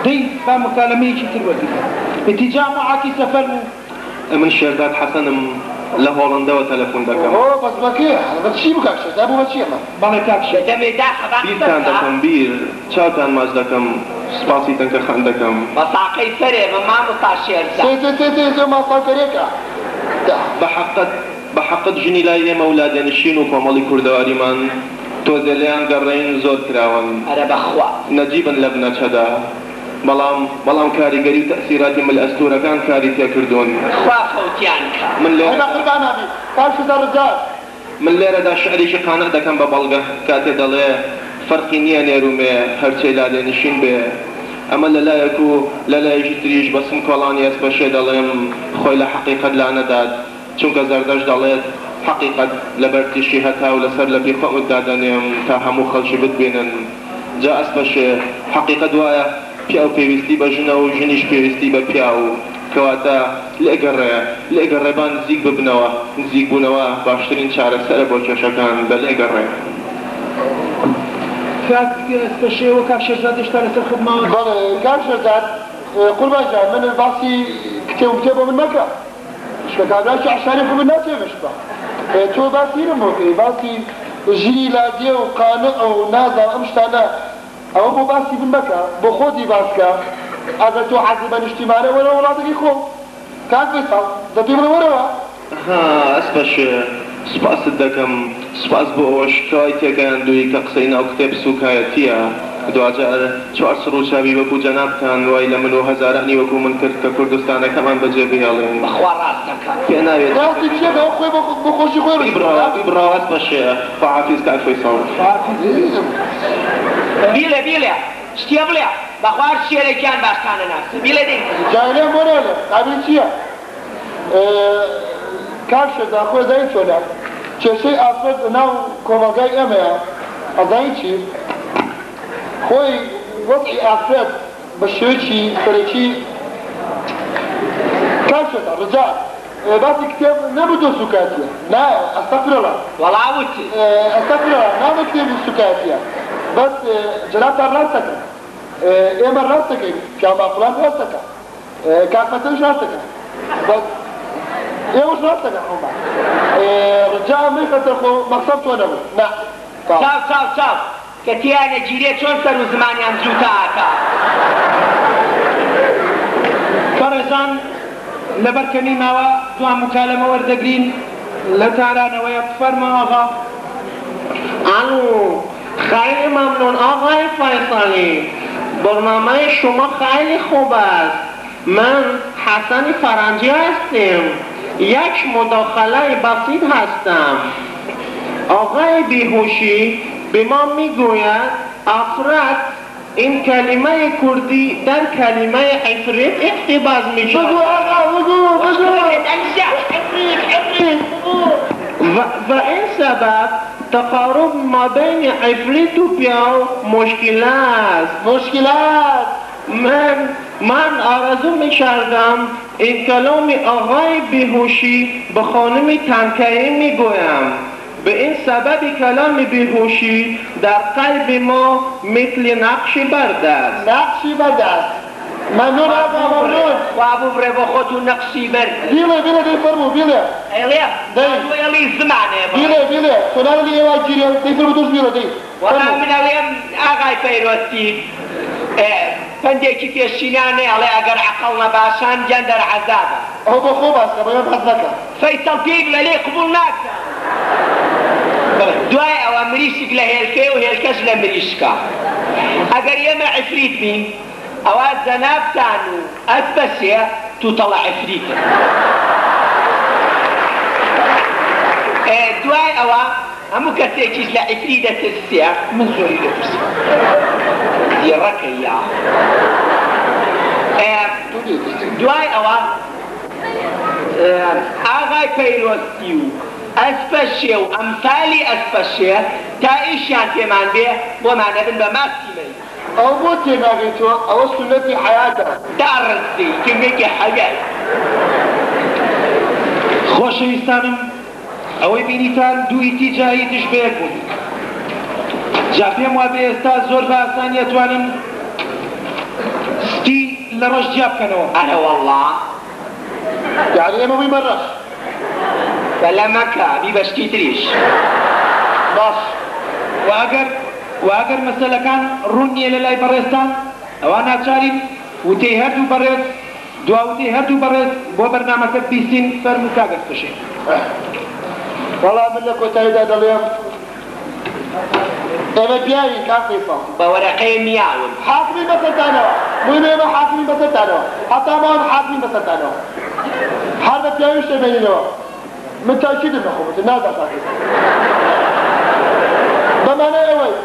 دي بمكالمة شي تلوتي اتجاه معك سفرنا من شرداد حسن له هولندا وتلفون دكم بس بكيه بس شي بكاش ابو بشي ما بالكاش دمي دا خبا بير كان دكم بير شاتان ماز دكم سباسي تنك خندكم بساقي فري ما مطاشير سي ما صاكريكا بحقت جني لاي مولادين الشينو كمالي كردواري من توزليان قرين زود كراون أنا بخوا نجيبا لبنا شدا بلام كاريگري وتأثيراتي من الأسطورة كان كاري تكردون خوا خوتيانك من ليرة أنا قربان أبي قال شو دار الرجال من ليرة دا شعري شقانق دا كان ببلغة كاتي دالي فرقي نيا نيرومي هرچي لالي نشين بي أما لا يكو لا يجي تريج بس مكولاني أسبشي داليم خوي لحقيقة لانا داد چونك زرداش داليت حقيقة لبرتشي هتا ولسر لبي خود دادانيم تا همو خلشي بتبينن جا أسبشي حقيقة دوايا پیاو پیوستی با جنه و جنیش پیوستی با پیاو کواتا لئگره بان نزیک ببنوا نزیک بونوا باشترین چاره سر با کشکان بلئگره كاك استشي وكاك شرزاد اشترى سر خدمة بله كاك شرزاد قربان جان من الباصي كتابه من مكة شكا كابلاش عشاني من الناس يمشبه تۆ باسیرم بۆکەی باسی ژیری لادێ و قانع و نازان ئەم شتانە ئەوە بۆ باسی بن بکە بۆ خۆتی باسکە ئەگەر تۆ حەزی بە نیشتیمانە وەرە وڵاتێکی خۆ کاک فەیساڵ دەبێ بڵێ وەرەوە ئەس بەشێ سپاست دەکەم سپاس بۆ ئەوەش کەوای تێگەیاندووی کە قسەی ناو کتێب سوکایەتیە دوجار 4 ڕۆژاوی وەکو جەنابتان وای لە من و هەزارانی وەکو من کرد کە کوردستانەکەمان بەجێ بهێڵێن بەخوا ڕاست دەکات پێ ناوێت ڕاستی چێکە ئەو خۆی بۆ خۆشی خۆی بیبڕاوەت بەشێ خواحافیز کاک فەیساڵ بیلێ بیلێ شتێ بڵێ بەخوا شێرێکیان باشتانە ناکسە بیلێ دەی جایلێ مۆرێلێ قابل چییە کاک شێدا خۆی دای چۆلە کێشەی ئافرەت ناو کۆمەلگای ئێمەیە ئەزانی چی خۆی وەضعی ئافرەت بە شێوەیەکی سەرەکی کاک شێدا ڕجال باسی کتێب نەبوو سوکاتیە نا ئەستەفرەڵە وەڵاوت ئەستەفرەڵە نامە کتێبی سوکاتیە بەس جەنابتان ڕاست دەکەن ئێمە ڕاست دەکەین پیان باقولان ڕاست دەکەن کاکمەتەش ڕاست دەکەن بەس ئێوەش ڕاست دەکەن ڕجا میخەتە خۆ مەقسەد تۆ نەبوو نا چاو چاو چاو کە تیانە گیرێ چۆن سەر و زمانیان زووتە ئاکا بەڕێزان لەبەر کەمی ماوە دوام مکالمە وەردەگرین لە تارانەوەیە فەرماوەغا الو خیلی ممنون آقای فیصلی برنامه شما خیلی خوب است من حسن فرنجی هستم یک مداخله بسیط هستم آقای بیهوشی به ما میگوید افراد این کلمه کردی در کلمه عفریت اقتباس می شود و این سبب تقارب ما بین عفریت و پیاو مشکل است من آرزو می کردم این کلام آقای بیهوشی به خانم تنکایی می گویم به این سبب کلام بیهوشی در قلب ما مثل نقشی برد است ممنون آقا ممنون و ابو برای با خودتون نقشی برد بیله دی فرمو بیله ایلیا دو یلی زمانه بیله سنان لی ایوان جیره دی فرمو دوش بیله دی ولا من الیم آقای پیروستی پندێکی پێشینانێ ئەڵێ ئەگەر عەقڵ نەباشان گیان دەرعەزابە ئەو بۆ خۆ باسکە بەوێ بەس نەکە فەیسەڵ پێی بڵێ لێ قبوڵ ناکە دوای ئەوە مریشک لە هێلکەی و هێلکەش لە مریشکە ئەگەر ئێمە عفریت بین ئەوە جەنابتان و ئەس بەسێ تووتەڵە عفریتە دوای ئەوە هەموو کەسێکیش لە عفری دەترسێ من زۆری دەترسم دیڕەکەیە دوای ئەوە ئاغای پەیرۆستی و ئەسپەشێ و ئەمسالی ئەسپەشێ تا ئیشیان پێمان بێ بۆمان دەبن بە ماسیمەی ئەو بۆ تێناگەیتەوە ئەوە سونەتی حەیاتە داڕستی کلمێکی حەیات خۆشەویستانم ئەوەی بینیتان دوو ئیتیجایی تش بەیەک بوون جا پێم وا بێ ئێستا زۆر بە ئاسانی ئەتوانن ستی لە ڕۆژ جیا بکەنەوە ئەرە وەڵڵا یعنی ئێمە بووی بەڕەش بەلە مەکە بی بەشتی تریش باش واگەر مەسەلەکان ڕوون نییە لە لای بەڕێستان ئەوە ناچارین وتەی هەردوو بەڕێز دواوتەی هەردوو بەڕێز بۆ بەرنامەکە بیستین فەرم و کاگەز بشێ وەڵا من لە کۆتاییدا دەڵێم ئێمە پیاوین کاک فەیساڵ بە وەرەقەی میاون حاکمی بەسەرتانەوە مووی ئێمە حاکمی بەسەرتانەوە هەتا ماوان حاکمی بەسەرتانەوە هەر بە پیاوی شتێمێنینەوە من تاکیدم نەخۆمەتە نازان کاک فەیساڵ بەمانای ئەوەی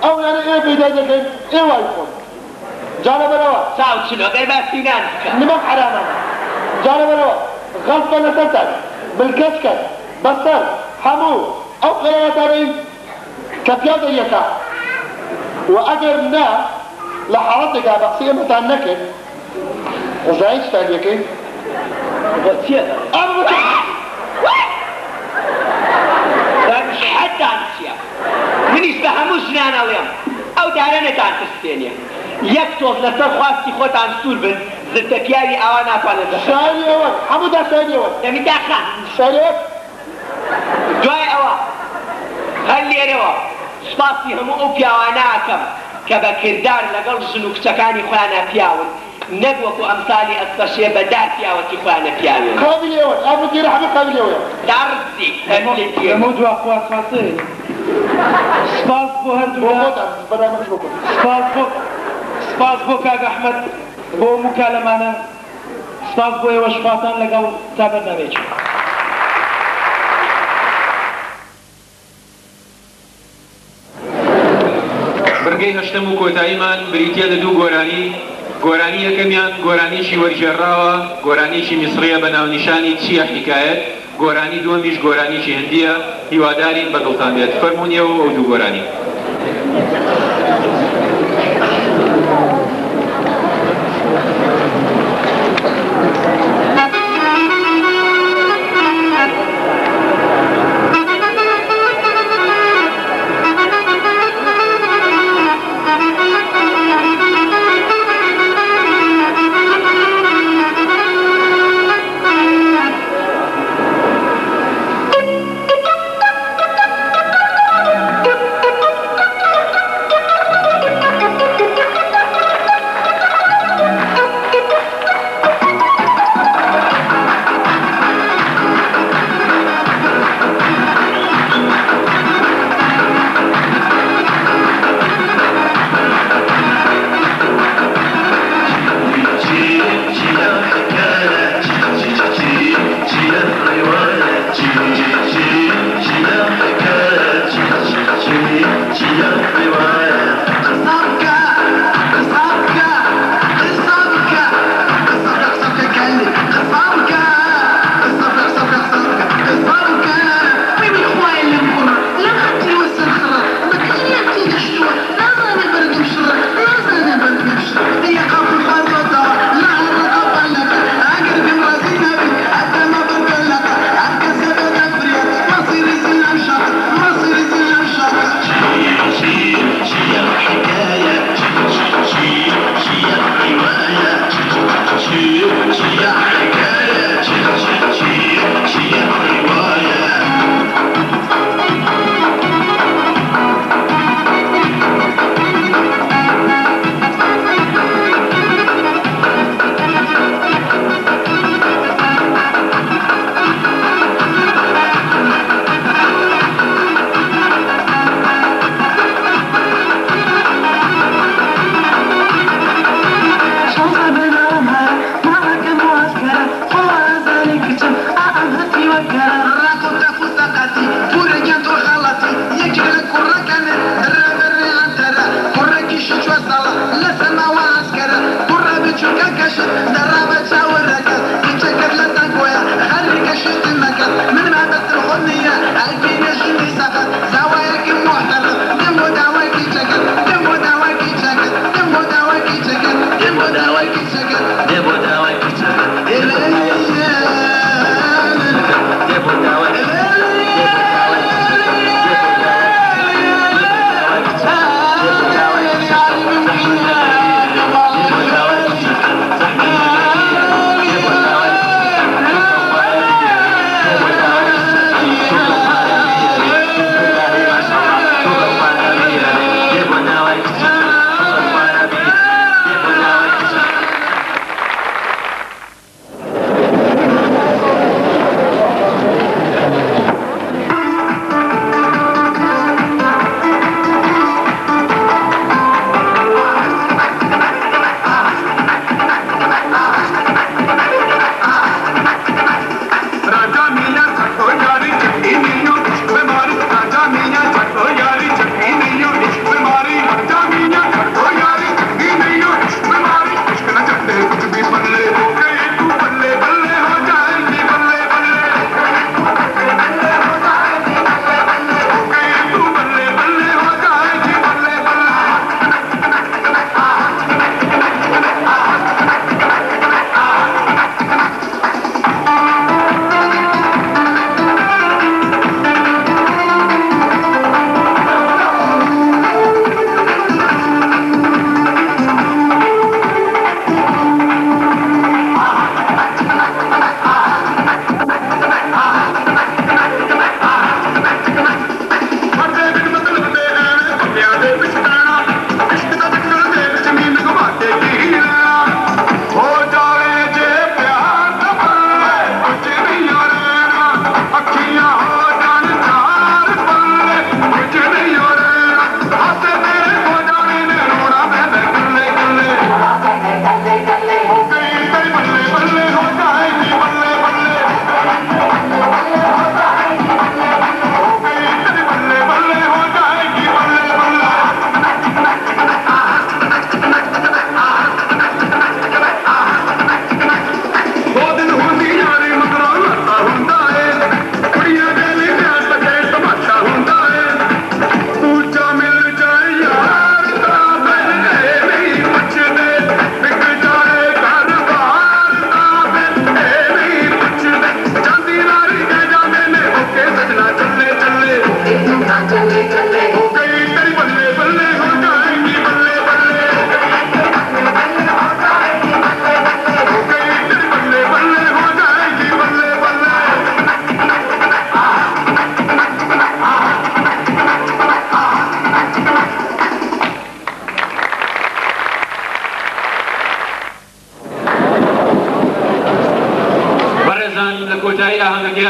ئەو یانە ئێوە پەیدا دەکەین ئێوای خۆن جانە بەرەوە چاو چلۆگەی باسینان نمەم حرامە جانە بەرەوە غەڵب بە لەسەرتان بلکەچکەن بەسەر هەموو ئەو قەرارەتانەی کە پیاو دەیەکە و ئەگەر نا لە حاڵەتێکا بە قسەی ئێمەتان نەکرد ڕزایی چتان یەکەین حەتان چیە منیش بە هەموو ژنان ئەڵێم ئەو دارە نەتان تستێنێ یەک تۆز لەسەر خواستی خۆتان سوور بن زتە پیاوی ئاوا ناتوانێت شاری ئەوە هەموو دا شاری ئەوە دەمی داخان شاری ئەوە هەر لێرەوە سوپاسی هەموو ئەو پیاوانەکەم کە بە کردار لەگەڵ ژن و کچەکانی خۆیانە پیاون نەک وەکو ئەمسالی ئەسپەشێ بەدار پیاوەتی خۆیانە پیاوێن قابلەوە ئابووی ڕەحمە قابلەوە دارزی لەمە دوا خواسفاسێ سپاس بۆ هەردوو سپاس بۆ کاک ئەحمەد بۆ مکالەمانە سپاس بۆ ئێوە شفاتان لەگەڵ تا بەرنامەیەکی بڕگەی هەشتم و کۆتاییمان بریتە لە دوو گۆرانی یەکەمیان گۆرانیشی وەرژێڕاوە گۆرانیشی میسڕیە بە ناونیشانی چیە حیکایەت گۆرانی دووەمیش گۆرانیشی هەندیە هیوادارین بەدڵتان بێت فەرمونیەوە ئەو دوو گۆرانی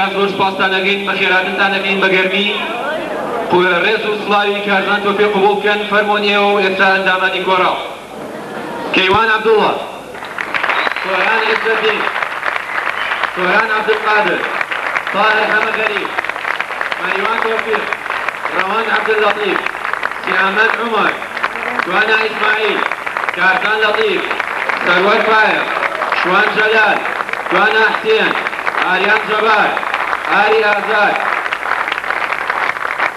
جار زۆر سپاسان دەکەین بە خێراتنتان دەکەین بە گەرمی ڕێز و سڵاوی کارزان تۆ پێ قبوڵ بکەن فەرمۆنیەوە و ئێستا ئەندامانی گۆڕاو کەیوان عەبدوڵڵا سۆران عیزەتدین سۆران عەبدولقادر طاهر حەمەدەری مەریوان تۆفیق ڕەوان عەبدوللەطیف سیامەد عومەر جوانا ئیسماعیل کارزان لەطیف سەروەر فایق شوان جەلال جوانا حسێن ئاریان جەبار ئاری ئازاد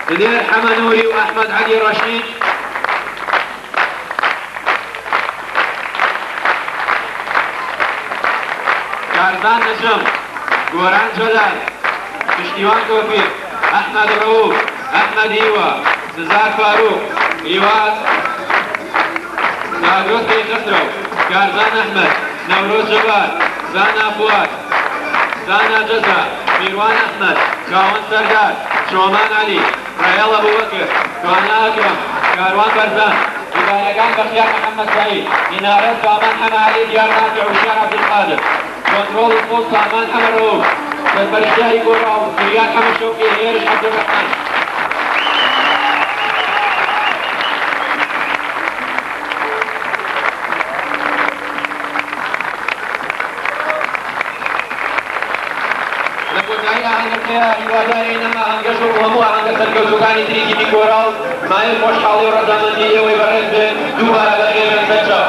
دلێر حەمەنووری و ئەحمەد عەلی ڕەشید کارزان نەجەم گۆران جەلال پشتیوان تۆفیق ئەحمەد ڕەووف ئەحمەد هیوە سزار فاروق هیواز دادۆست پێخسترەو کارزان ئەحمەد نەورۆز جەبار زانا فواد زانا جەزا میروان ئەحمەد کاوەن سەردار شۆمان عەلی ڕەیەڵ ئەبوبەکر جوانا ئەکرەم کاروان بەرزان هیدایەکان بەختیار محەممەد سەعید مینارەت سامان حەمە عەلی دیار نافع و شێخ عەبدولقادر کۆنتڕۆڵ و پۆست سامان حەمە ڕەووف سەرپەرشتیاری گۆڕاو زریان حەمە شەوقی هێرش عەبدولڕەحمان هیواداری نەما ئەنگەش و هەموو ئەنگە سەرکەوتوەکانی تریکی بیگۆڕاو مایل خۆشحاڵی و ڕەزامەندی ئێوەی بەڕێز بێت دووبارە بەخێرن سەرچاو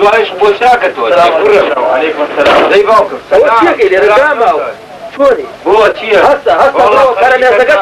دوایش بۆ چاکەتەوە عەلەیکم السەلام دەی باوکم سەلام چیەکەی لێرە گاماوە چۆنی بۆ چییە هەستە هەستە کارە مێزەکە